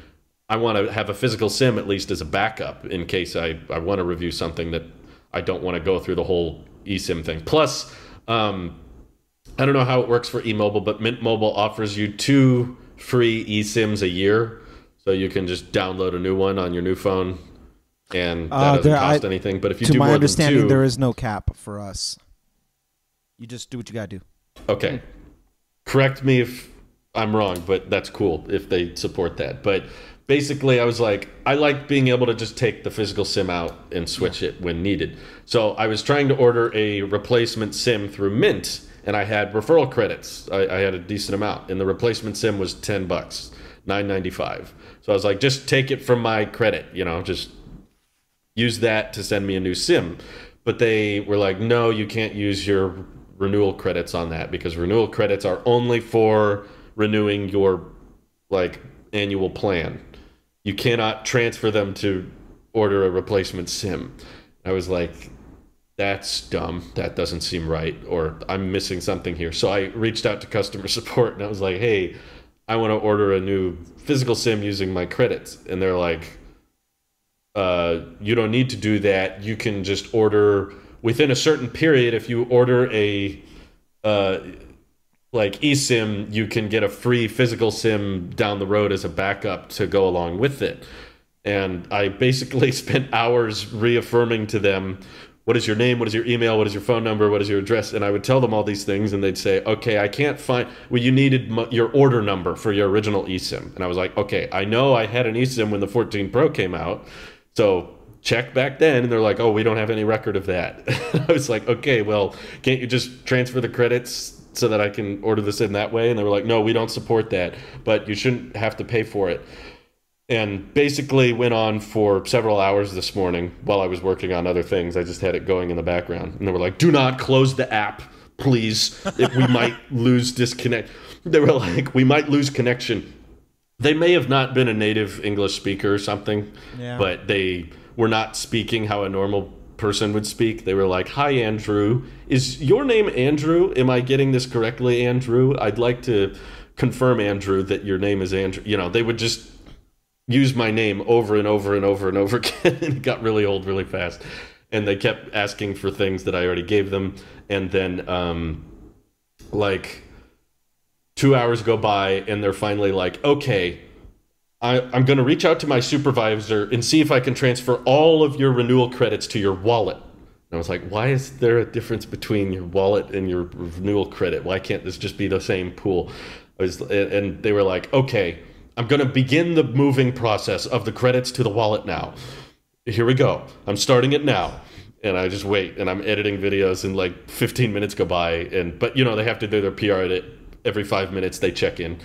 I want to have a physical SIM at least as a backup in case I want to review something that I don't want to go through the whole eSIM thing. Plus, I don't know how it works for eMobile, but Mint Mobile offers you 2 free eSIMs a year. So you can just download a new one on your new phone, and that doesn't cost anything. But if you do more than 2... To my understanding, there is no cap for us. You just do what you got to do. Okay. Correct me if I'm wrong, but that's cool if they support that. But basically, I was like, I like being able to just take the physical SIM out and switch it when needed. So I was trying to order a replacement SIM through Mint, and I had referral credits. I had a decent amount, and the replacement SIM was $10, $9.95. So I was like, just take it from my credit, just use that to send me a new SIM. But they were like, no, you can't use your renewal credits on that because renewal credits are only for renewing your annual plan. You cannot transfer them to order a replacement SIM. I was like, that's dumb. That doesn't seem right, or I'm missing something here. So I reached out to customer support and I was like, hey, I want to order a new physical SIM using my credits. And they're like, you don't need to do that. You can just order within a certain period. If you order a eSIM, you can get a free physical SIM down the road as a backup to go along with it. And I basically spent hours reaffirming to them what is your name? What is your email? What is your phone number? What is your address? And I would tell them all these things, and they'd say, okay, I can't find, well, you needed your order number for your original eSIM. And I was like, okay, I know I had an eSIM when the 14 Pro came out, so check back then. And they're like, oh, we don't have any record of that. I was like, okay, well, can't you just transfer the credits so that I can order this in that way? And they were like, no, we don't support that, but you shouldn't have to pay for it. And basically went on for several hours this morning while I was working on other things. I just had it going in the background. And they were like, do not close the app, please. We might lose disconnect. They were like, we might lose connection. They may have not been a native English speaker or something, but they were not speaking how a normal person would speak. They were like, hi, Andrew. Is your name Andrew? Am I getting this correctly, Andrew? I'd like to confirm, Andrew, that your name is Andrew. You know, they would just use my name over and over and over and over again, and it got really old really fast. And they kept asking for things that I already gave them. And then like 2 hours go by, and they're finally like, okay, I'm going to reach out to my supervisor and see if I can transfer all of your renewal credits to your wallet. And I was like, why is there a difference between your wallet and your renewal credit? Why can't this just be the same pool? And they were like, okay, I'm going to begin the moving process of the credits to the wallet now. Here we go. I'm starting it now. And I just wait, and I'm editing videos, and like 15 minutes go by. But, you know, they have to do their PR edit. Every 5 minutes they check in.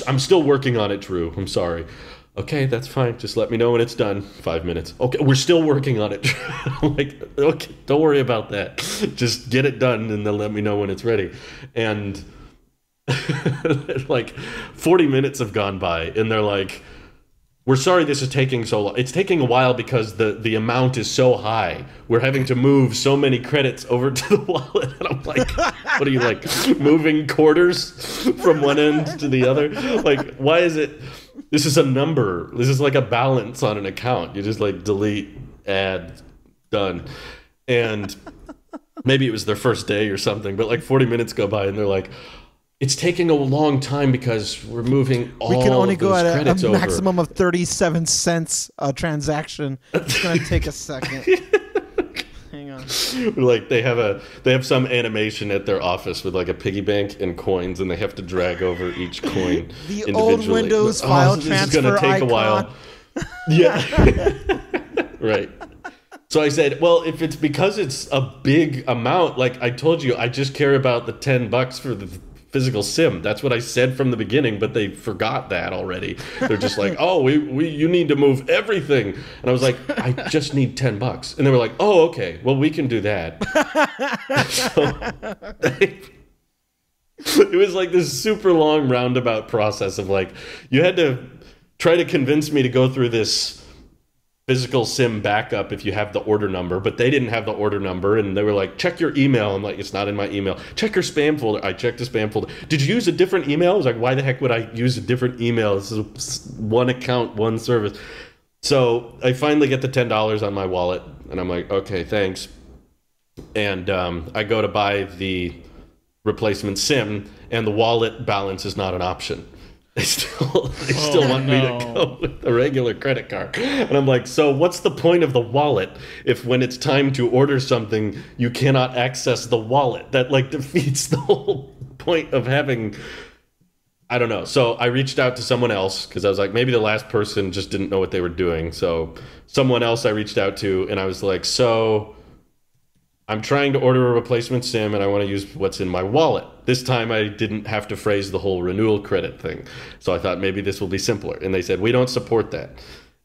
I'm still working on it, Drew. I'm sorry. Okay, that's fine. Just let me know when it's done. 5 minutes. Okay, we're still working on it. I'm like, okay, don't worry about that. Just get it done, and then let me know when it's ready. And like 40 minutes have gone by, and they're like, we're sorry this is taking so long. It's taking a while because the amount is so high. We're having to move so many credits over to the wallet. And I'm like, what are you, like, moving quarters from one end to the other? Like, why is it, this is a number. This is like a balance on an account. You just like delete, add, done. And maybe it was their first day or something, but like 40 minutes go by, and they're like, it's taking a long time because we're moving all of those credits over. We can only go at a maximum of 37 cents a transaction. It's going to take a second. Hang on. Like they have some animation at their office with like a piggy bank and coins, and they have to drag over each coin the individually. Old Windows file transfer icon. This is going to take a while. Yeah. Right. So I said, well, if it's because it's a big amount, like I told you, I just care about the $10 for the physical SIM. That's what I said from the beginning, but they forgot that already. They're just like, oh, you need to move everything. And I was like, I just need $10. And they were like, oh, okay, well, we can do that. So it was like this super long roundabout process of like, you had to try to convince me to go through this physical SIM backup if you have the order number, but they didn't have the order number, and they were like, check your email. I'm like, it's not in my email. Check your spam folder. I checked the spam folder. Did you use a different email? I was like, why the heck would I use a different email? This is one account, one service. So I finally get the $10 on my wallet, and I'm like, okay, thanks. And I go to buy the replacement SIM, and the wallet balance is not an option. They still want me to go with a regular credit card. And I'm like, so what's the point of the wallet if when it's time to order something, you cannot access the wallet? That like defeats the whole point of having, I don't know. So I reached out to someone else because I was like, maybe the last person just didn't know what they were doing. So someone else I reached out to, and I was like, so I'm trying to order a replacement SIM, and I want to use what's in my wallet. This time I didn't have to phrase the whole renewal credit thing. So I thought maybe this will be simpler. And they said, we don't support that.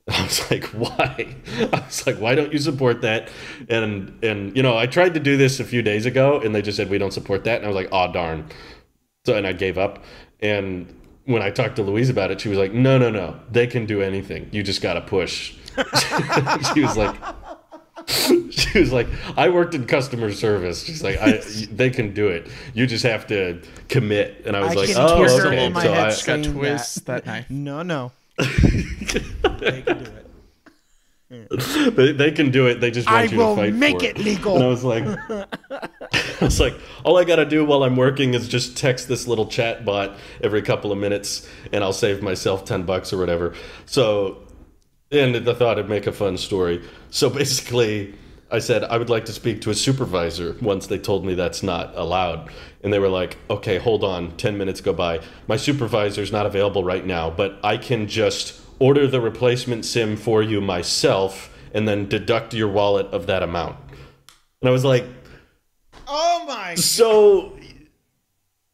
And I was like, why? I was like, why don't you support that? And you know, I tried to do this a few days ago, and they just said, we don't support that. And I was like, oh, darn. So, and I gave up. And when I talked to Louise about it, she was like, no, they can do anything. You just got to push. She was like, I worked in customer service. She's like, they can do it. You just have to commit. And I was like, oh, okay. So I just got twist that knife. No. They can do it. They can do it. They just want you to fight for it. I will make it legal. And I was like, all I got to do while I'm working is just text this little chat bot every couple of minutes, and I'll save myself $10 or whatever. So, and I thought it'd make a fun story. So basically, I said, I would like to speak to a supervisor once they told me that's not allowed. And they were like, okay, hold on, 10 minutes go by. My supervisor's not available right now, but I can just order the replacement SIM for you myself and then deduct your wallet of that amount. And I was like, oh my. So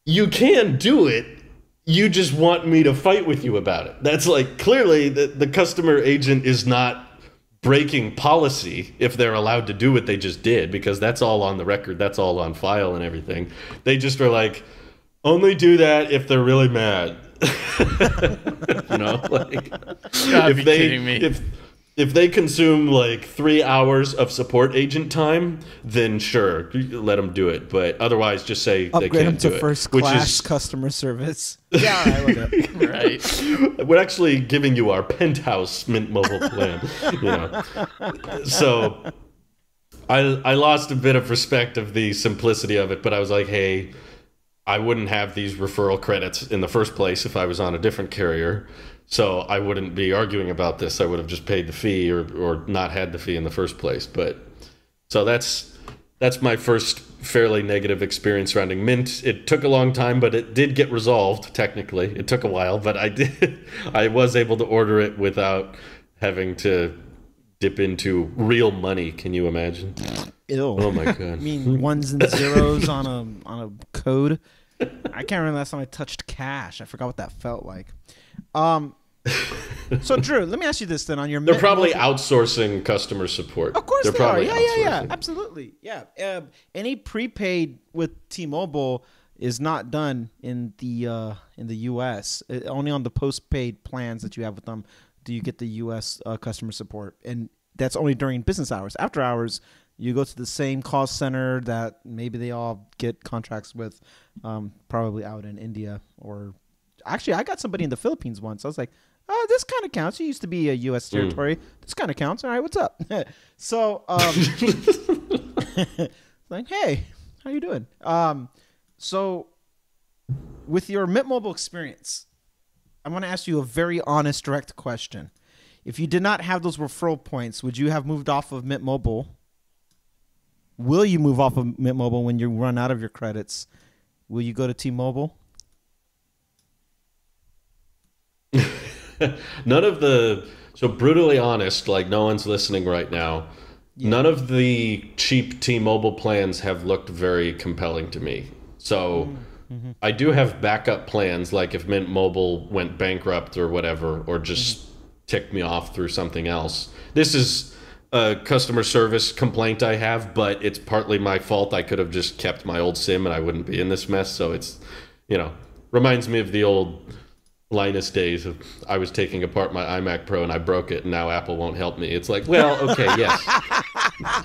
you can do it. You just want me to fight with you about it. That's like, clearly the customer agent is not breaking policy if they're allowed to do what they just did, because that's all on the record, that's all on file and everything. They just are like, only do that if they're really mad. You know, like, if they kidding me. If they consume like 3 hours of support agent time, then sure, let them do it. But otherwise, just say upgrade they can't them to do it. first class customer service. Yeah, I like it. Right. We're actually giving you our penthouse Mint Mobile plan. You know, so I lost a bit of respect of the simplicity of it, but I was like, hey, I wouldn't have these referral credits in the first place if I was on a different carrier. So I wouldn't be arguing about this. I would have just paid the fee or not had the fee in the first place. But so that's my first fairly negative experience surrounding Mint. It took a long time, but it did get resolved technically. It took a while, but I was able to order it without having to dip into real money. Can you imagine? Ew. Oh my god. I mean, ones and zeros on a code. I can't remember the last time I touched cash. I forgot what that felt like. So Drew, let me ask you this then. On your they're probably outsourcing customer support. Of course they're they are. probably Yeah, absolutely. Yeah. Any prepaid with T-Mobile is not done in the U.S. Only on the postpaid plans that you have with them do you get the U.S. Customer support, and that's only during business hours. After hours, you go to the same call center that maybe they all get contracts with, probably out in India or. Actually, I got somebody in the Philippines once. I was like, oh, this kind of counts. You used to be a U.S. territory. This kind of counts. All right, what's up? So, like, hey, how you doing? So, with your Mint Mobile experience, I'm going to ask you a very honest, direct question. If you did not have those referral points, would you have moved off of Mint Mobile? Will you move off of Mint Mobile when you run out of your credits? Will you go to T-Mobile? So brutally honest, like no one's listening right now. Yeah. None of the cheap T-Mobile plans have looked very compelling to me. So I do have backup plans, like if Mint Mobile went bankrupt or whatever, or just ticked me off through something else. This is a customer service complaint I have, but it's partly my fault. I could have just kept my old SIM and I wouldn't be in this mess. So it's, reminds me of the old Linus days of I was taking apart my iMac Pro and I broke it and now Apple won't help me. It's like, well, okay, yes.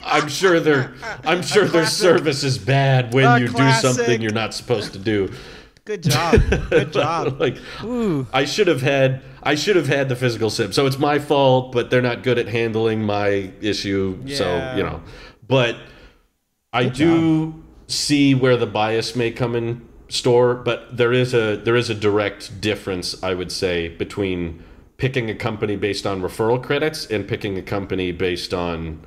I'm sure their service is bad when you do something you're not supposed to do. Good job. Good job. Like, ooh. I should have had the physical SIM. So it's my fault, but they're not good at handling my issue. Yeah. So, but I do see where the bias may come in store, but there is a direct difference, I would say, between picking a company based on referral credits and picking a company based on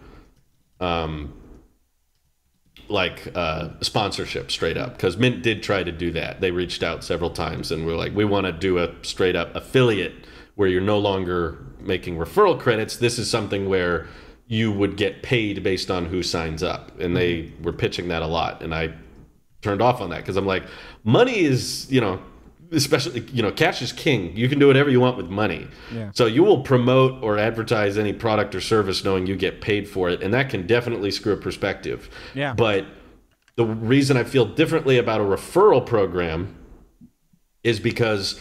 sponsorship straight up, because Mint did try to do that. They reached out several times and were like, we want to do a straight up affiliate where you're no longer making referral credits. This is something where you would get paid based on who signs up, and they were pitching that a lot, and I turned off on that because I'm like, money is, especially, cash is king. You can do whatever you want with money. Yeah. So you will promote or advertise any product or service knowing you get paid for it, and that can definitely screw a perspective. Yeah. But the reason I feel differently about a referral program is because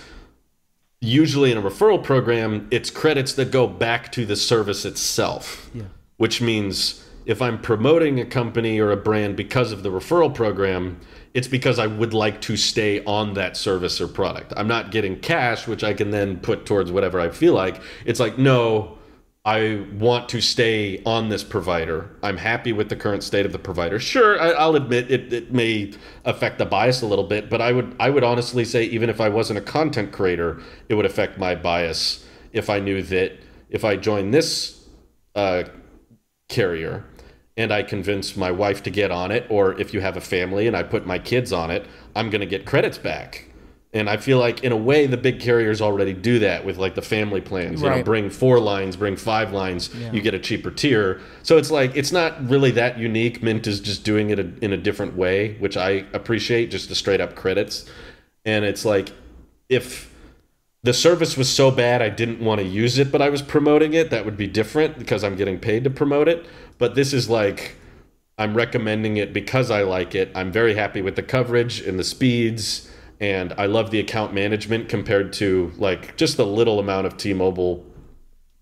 usually in a referral program, it's credits that go back to the service itself. Yeah. Which means if I'm promoting a company or a brand because of the referral program, it's because I would like to stay on that service or product. I'm not getting cash, which I can then put towards whatever I feel like. It's like, no, I want to stay on this provider. I'm happy with the current state of the provider. Sure, I'll admit it may affect the bias a little bit, but I would honestly say even if I wasn't a content creator, it would affect my bias if I knew that if I joined this carrier and I convince my wife to get on it, or if you have a family and I put my kids on it, I'm going to get credits back. And I feel like in a way the big carriers already do that with like the family plans. You know, bring 4 lines, bring 5 lines, you get a cheaper tier. So it's like it's not really that unique. Mint is just doing it in a different way, which I appreciate, just the straight up credits. And it's like if the service was so bad I didn't want to use it, but I was promoting it, that would be different because I'm getting paid to promote it. But this is like I'm recommending it because I like it. I'm very happy with the coverage and the speeds, and I love the account management compared to like just the little amount of T-Mobile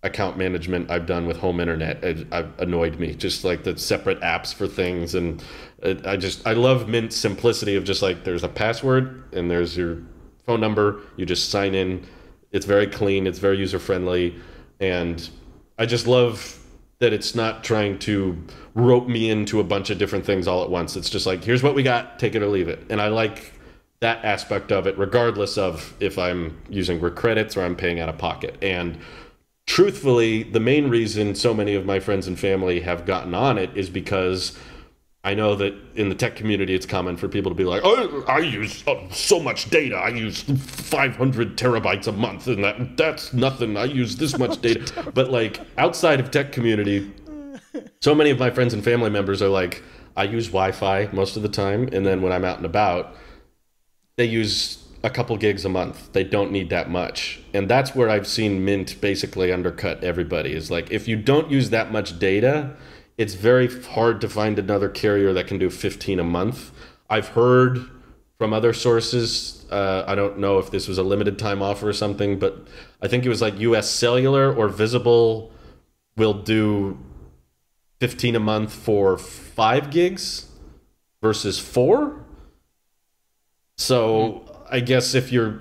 account management I've done with home internet. I've annoyed me, just like the separate apps for things. And I love Mint's simplicity of just like there's a password and there's your phone number. You just sign in. It's very clean. It's very user friendly. And I just love that it's not trying to rope me into a bunch of different things all at once. It's just like, here's what we got, take it or leave it. And I like that aspect of it, regardless of if I'm using credits or I'm paying out of pocket. And truthfully, the main reason so many of my friends and family have gotten on it is because I know that in the tech community, it's common for people to be like, oh, I use so much data. I use 500 terabytes a month, and that's nothing. I use this much data. But like outside of tech community, so many of my friends and family members are like, I use Wi-Fi most of the time. And then when I'm out and about, they use a couple gigs a month. They don't need that much. And that's where I've seen Mint basically undercut everybody, is like, if you don't use that much data, it's very hard to find another carrier that can do 15 a month. I've heard from other sources, I don't know if this was a limited time offer or something, but I think it was like US Cellular or Visible will do 15 a month for 5 gigs versus 4. So I guess if you're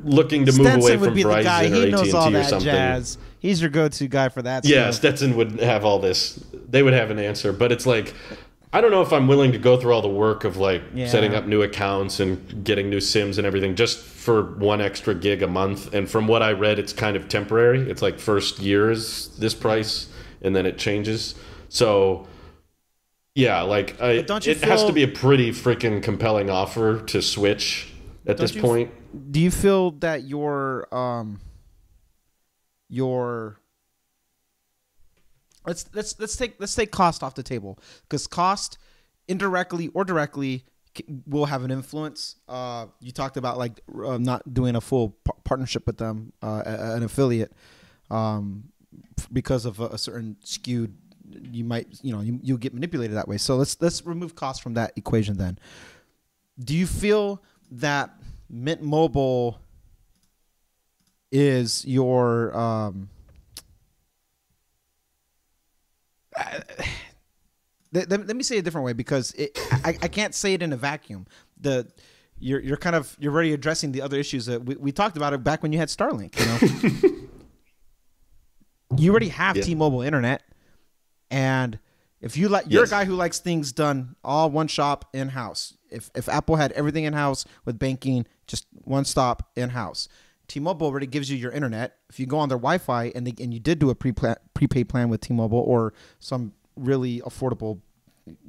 looking to move away from Verizon or AT&T or something, jazz. He's your go-to guy for that. Yeah, Stetson would have all this. They would have an answer, but it's like, I don't know if I'm willing to go through all the work of like setting up new accounts and getting new SIMs and everything just for 1 extra gig a month. And from what I read, it's kind of temporary. It's like first year is this price, and then it changes. So yeah, like it has to be a pretty freaking compelling offer to switch at this point. Do you feel that let's take cost off the table, because cost indirectly or directly will have an influence. You talked about like not doing a full partnership with them, an affiliate, because of a certain skewed. You might, you'll get manipulated that way. So let's remove cost from that equation then. Do you feel that Mint Mobile is your let me say it a different way, because I can't say it in a vacuum. You're already addressing the other issues that we talked about it back when you had Starlink. You already have T-Mobile internet, and if you you're a guy who likes things done all one shop in house. If Apple had everything in house with banking, just one stop in house. T-Mobile already gives you your internet. If you go on their Wi-Fi and you did do a prepaid plan with T-Mobile or some really affordable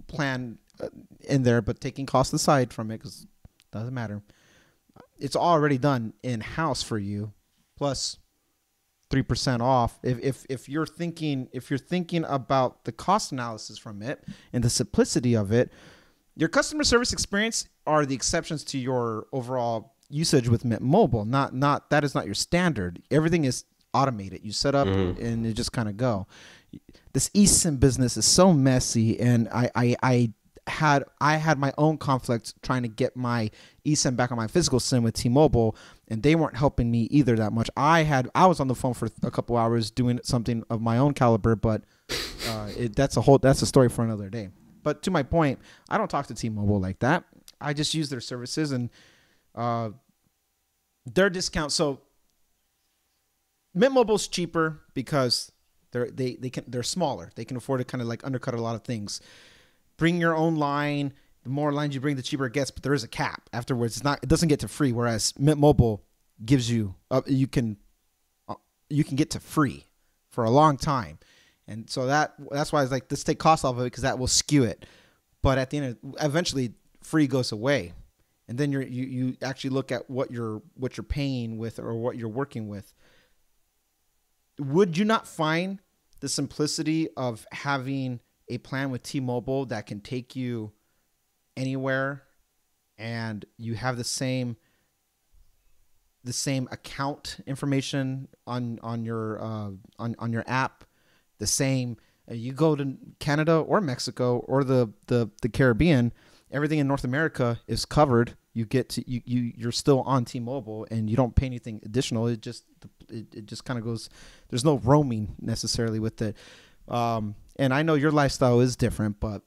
plan in there, but taking costs aside from it, because it doesn't matter, it's already done in house for you, plus 3% off. If you're thinking about the cost analysis from it and the simplicity of it, your customer service experience are the exceptions to your overall usage with Mint Mobile. Not that is not your standard. Everything is automated. You set up and you just kind of go. This eSIM business is so messy, and I had my own conflict trying to get my eSIM back on my physical SIM with T-Mobile, and they weren't helping me either that much. I was on the phone for a couple hours doing something of my own caliber, but that's a story for another day. But to my point, I don't talk to T-Mobile like that. I just use their services and their discount. So Mint Mobile's cheaper because they're smaller. They can afford to kind of like undercut a lot of things. Bring your own line. The more lines you bring, the cheaper it gets. But there is a cap afterwards. It doesn't get to free. Whereas Mint Mobile gives you you can get to free for a long time. And so that's why it's like, let's take costs off of it because that will skew it. But at the end, eventually, free goes away, and then you actually look at what you're paying with or what you're working with. Would you not find the simplicity of having a plan with T-Mobile that can take you anywhere, and you have the same account information on your app, the same? You go to Canada or Mexico or the Caribbean, everything in North America is covered. You get to you're still on T-Mobile and you don't pay anything additional. It just kind of goes. There's no roaming necessarily with it. And I know your lifestyle is different, but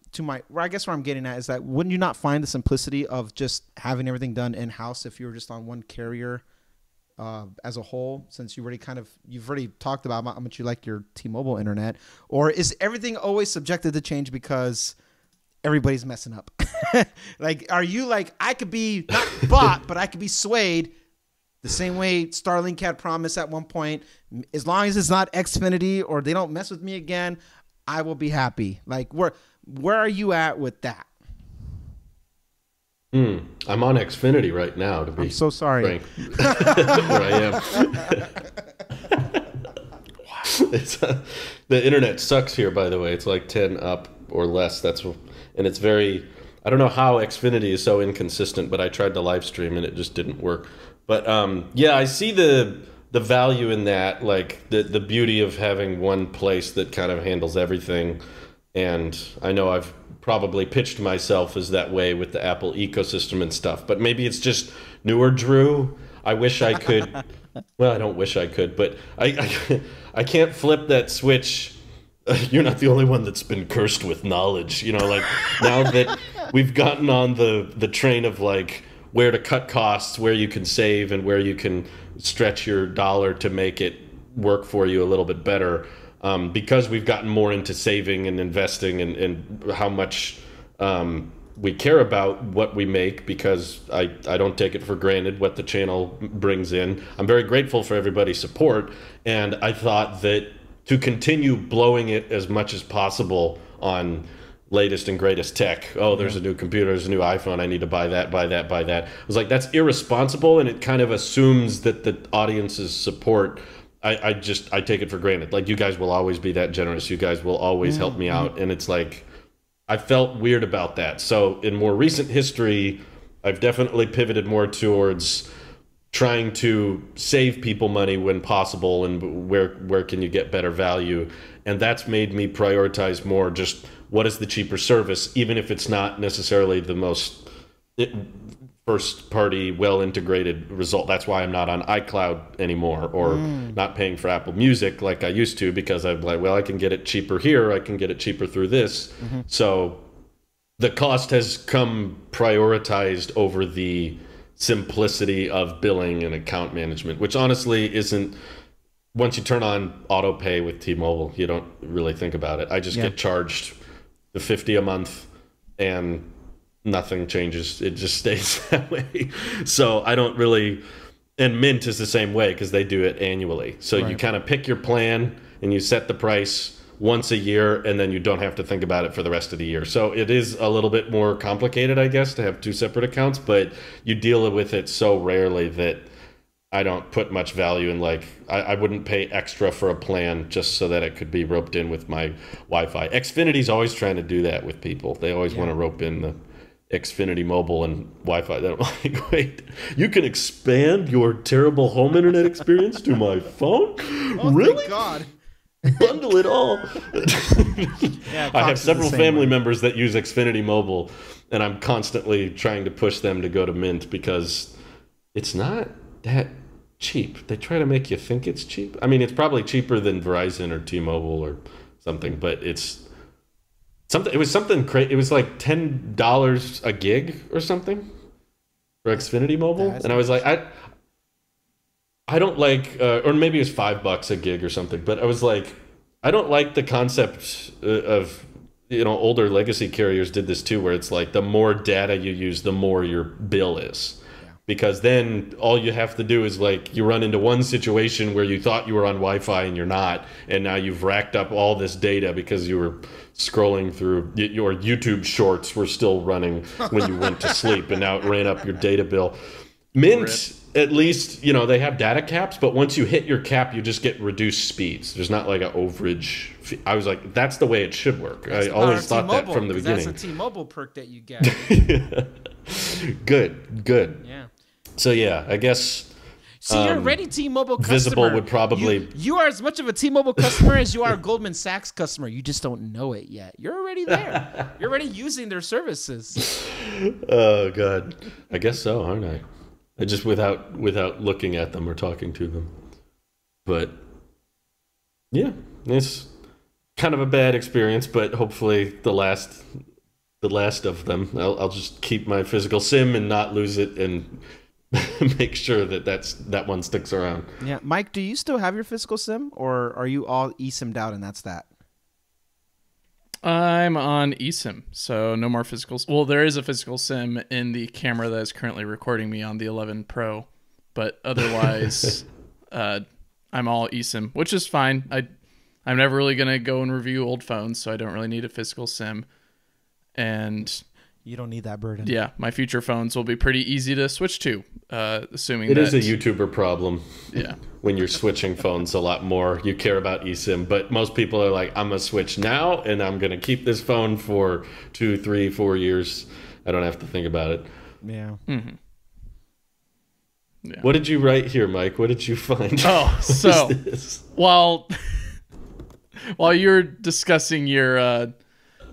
I guess where I'm getting at is that wouldn't you not find the simplicity of just having everything done in house if you were just on one carrier as a whole, since you've already talked about how much you like your T-Mobile internet? Or is everything always subjected to change because everybody's messing up? Like, are you like, I could be not bought, but I could be swayed the same way Starlink had promised at one point, as long as it's not Xfinity or they don't mess with me again, I will be happy. Like, where are you at with that? I'm on Xfinity right now, to be I'm so sorry. frank. Where I am. The internet sucks here, by the way. It's like 10 up or less. And it's very, I don't know how Xfinity is so inconsistent, but I tried to live stream and it just didn't work. But yeah, I see the value in that, like the beauty of having one place that kind of handles everything. And I know I've probably pitched myself as that way with the Apple ecosystem and stuff, but maybe it's just newer Drew. I wish I could. Well, I don't wish I could, but I can't flip that switch. You're not the only one that's been cursed with knowledge, like now that we've gotten on the train of like where to cut costs, where you can save, and where you can stretch your dollar to make it work for you a little bit better. Because we've gotten more into saving and investing and how much we care about what we make, because I don't take it for granted what the channel brings in. I'm very grateful for everybody's support, and I thought that to continue blowing it as much as possible on latest and greatest tech. Oh, there's a new computer, there's a new iPhone, I need to buy that. I was like, that's irresponsible, and it kind of assumes that the audience's support, I take it for granted. Like, you guys will always be that generous. You guys will always help me out. And it's like, I felt weird about that. So in more recent history, I've definitely pivoted more towards trying to save people money when possible, and where can you get better value. And that's made me prioritize more just what is the cheaper service, even if it's not necessarily the most first party well integrated result. That's why I'm not on iCloud anymore, or not paying for Apple Music like I used to, because I'm like, well, I can get it cheaper here, I can get it cheaper through this. So the cost has come prioritized over the simplicity of billing and account management, which honestly isn't, once you turn on auto pay with T-Mobile, you don't really think about it. I just get charged the $50 a month and nothing changes. It just stays that way. So I don't really, and Mint is the same way because they do it annually. So you kind of pick your plan and you set the price once a year, and then you don't have to think about it for the rest of the year. So it is a little bit more complicated, I guess, to have two separate accounts, but you deal with it so rarely that I don't put much value in, like, I wouldn't pay extra for a plan just so that it could be roped in with my Wi-Fi. Xfinity's always trying to do that with people. They always want to rope in the Xfinity Mobile and Wi-Fi. They're like, wait, you can expand your terrible home internet experience to my phone? Oh, really? Thank God. Bundle it all. Yeah, I have several family members that use Xfinity Mobile, and I'm constantly trying to push them to go to Mint because it's not that cheap. They try to make you think it's cheap. I mean, it's probably cheaper than Verizon or T-Mobile or something, but it's something. It was something crazy. It was like $10 a gig or something for Xfinity Mobile, and I was like, I don't like, or maybe it was $5 a gig or something, but I was like, I don't like the concept of, older legacy carriers did this too, where it's like the more data you use, the more your bill is. because then all you have to do is like you run into one situation where you thought you were on Wi-Fi and you're not, and now you've racked up all this data because you were scrolling through your YouTube shorts were still running when you went to sleep, and now it ran up your data bill. Mint, at least, they have data caps, but once you hit your cap, you just get reduced speeds. There's not like an overage fee. I was like, that's the way it should work. I always thought that from the beginning. That's a T-Mobile perk that you get. Good. Yeah. So yeah, I guess. See, you're already T-Mobile customer. Visible would probably. You are as much of a T-Mobile customer as you are a Goldman Sachs customer. You just don't know it yet. You're already there. You're already using their services. Oh God, I guess so, aren't I? I just without looking at them or talking to them. But yeah, it's kind of a bad experience, but hopefully the last of them. I'll just keep my physical SIM and not lose it, and make sure that one sticks around. Yeah, Mike, do you still have your physical SIM, or are you all eSIM'd out and that's that? I'm on eSIM, so no more physicals. Well, there is a physical SIM in the camera that is currently recording me on the 11 Pro, but otherwise, I'm all eSIM, which is fine. I'm never really gonna go and review old phones, so I don't really need a physical SIM. And you don't need that burden. Yeah, my future phones will be pretty easy to switch to, assuming it is a YouTuber problem. Yeah. When you're switching phones a lot more, you care about eSIM, but most people are like, I'm gonna switch now, and I'm gonna keep this phone for 2, 3, 4 years. I don't have to think about it. Yeah. Mm-hmm. Yeah. What did you write here, Mike? What did you find? Oh, so while you're discussing your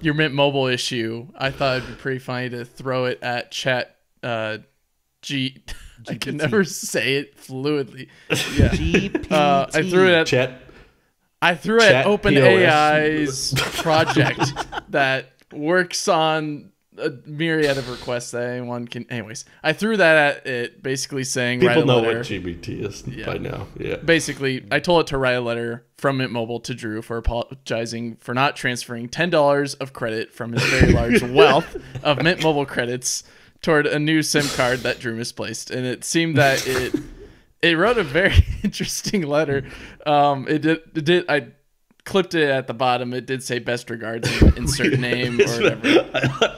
Mint Mobile issue, I thought it'd be pretty funny to throw it at Chat G. I can never say it fluidly. Yeah. GPT. I threw it at Chat. I threw it at OpenAI's project that works on a myriad of requests that anyone can. Anyways, I threw that at it, basically saying people write a know letter. what GBT is by now. Yeah. Basically, I told it to write a letter from Mint Mobile to Drew for apologizing for not transferring $10 of credit from his very large wealth of Mint Mobile credits toward a new SIM card that Drew misplaced. And it seemed that it wrote a very interesting letter. It did. I clipped it at the bottom. It did say best regards and insert name or whatever.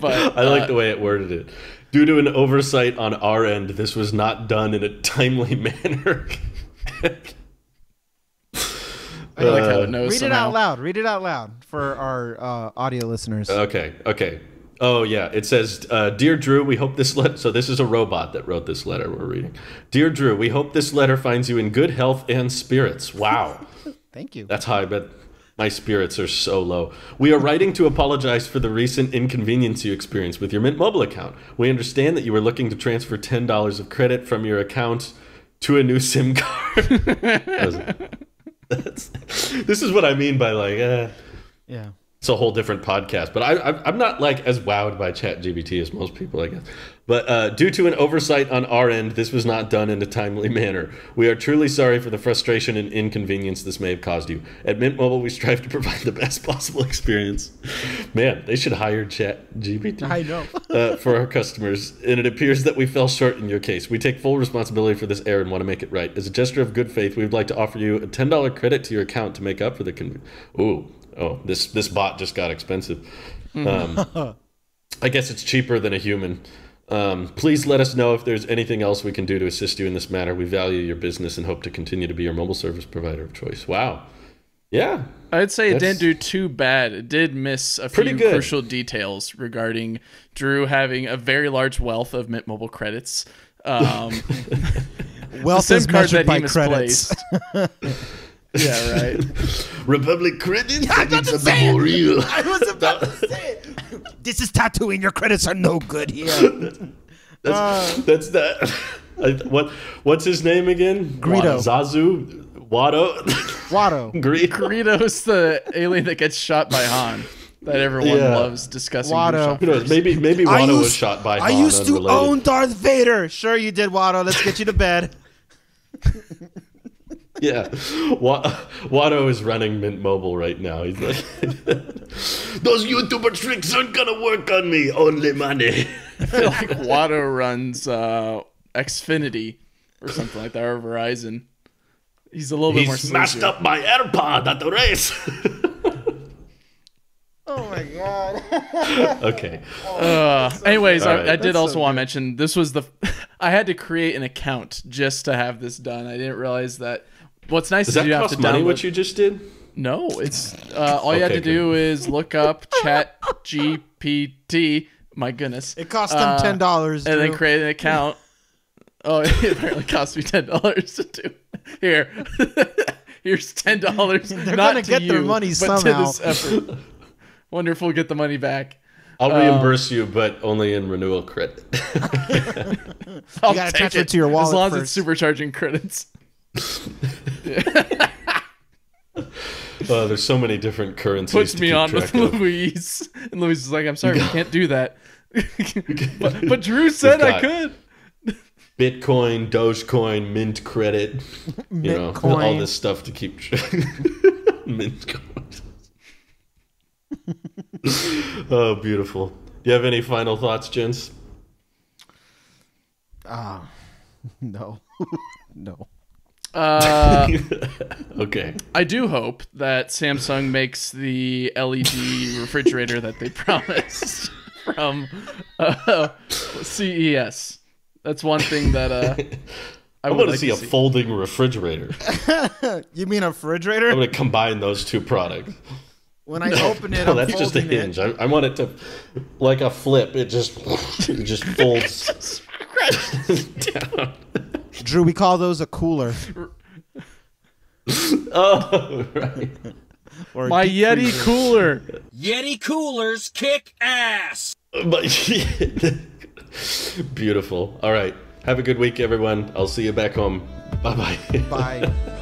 But I like the way it worded it. Due to an oversight on our end, this was not done in a timely manner. I like how it knows. Read it out loud. Read it out loud for our audio listeners. Okay. Oh, yeah. It says, Dear Drew, we hope this letter... So this is a robot that wrote this letter we're reading. Dear Drew, we hope this letter finds you in good health and spirits. Wow. Thank you. That's high, but my spirits are so low. We are writing to apologize for the recent inconvenience you experienced with your Mint Mobile account. We understand that you were looking to transfer $10 of credit from your account to a new SIM card. This is what I mean by like, yeah. It's a whole different podcast, but I'm not like as wowed by ChatGPT as most people, I guess. But due to an oversight on our end, this was not done in a timely manner. We are truly sorry for the frustration and inconvenience this may have caused you. At Mint Mobile, we strive to provide the best possible experience. Man, they should hire ChatGPT. I know. For our customers, and it appears that we fell short in your case. We take full responsibility for this error and want to make it right. As a gesture of good faith, we would like to offer you a $10 credit to your account to make up for the this bot just got expensive. I guess it's cheaper than a human. Please let us know if there's anything else we can do to assist you in this matter. We value your business and hope to continue to be your mobile service provider of choice. Wow. Yeah. I'd say it didn't do too bad. It did miss a few crucial details regarding Drew having a very large wealth of Mint Mobile credits. Wealth is measured by credits. Yeah, right. Republic credits? I was about to say it. This is tattooing. Your credits are no good here. That's that. What's his name again? Greedo. Zazu? Watto? Greedo's the alien that gets shot by Han. That everyone loves discussing. Watto. Who knows? Maybe Watto was shot by Han. I used to own Darth Vader. Sure you did, Watto. Let's get you to bed. Yeah, Watto is running Mint Mobile right now. He's like, Those YouTuber tricks aren't gonna work on me. Only money. I feel like Watto runs Xfinity or something like that, or Verizon. He's a little bit more. He smashed up my AirPod at the race. Oh my god. Okay. Anyways, right. I did also want to mention this was the. I had to create an account just to have this done. I didn't realize that. What's nice Does is that you have cost to money? download. What you just did? No, it's all you had to Okay, do is look up Chat GPT. My goodness, It cost them $10, and then Drew. create an account. Oh, it apparently cost me $10 to do. Here, here's $10. They're not gonna to get you, their money but somehow. to this effort. Wonder if we'll get the money back. I'll reimburse you, but only in renewal credit. I'll gotta take transfer it to your wallet as long as first. it's supercharging credits. There's so many different currencies. Puts to me keep on track with of. Louise, and Louise is like, "I'm sorry, we can't do that." but Drew said I got- could. Bitcoin, Dogecoin, Mint credit, you know, Mintcoin. all this stuff to keep track. Mint coin. Oh, beautiful. Do you have any final thoughts, gents? No. No. Okay. I do hope that Samsung makes the LED refrigerator that they promised from CES. That's one thing that I want would to like see a folding refrigerator. You mean a refrigerator? I'm going to combine those two products. When I open it, No, I'm that's just a folding hinge. it. I want it to, like a flip. It just folds down. Drew, we call those a cooler. Oh, right. Or a My deep Yeti freezer. cooler. Yeti coolers kick ass. But beautiful. All right. Have a good week, everyone. I'll see you back home. Bye-bye. Bye.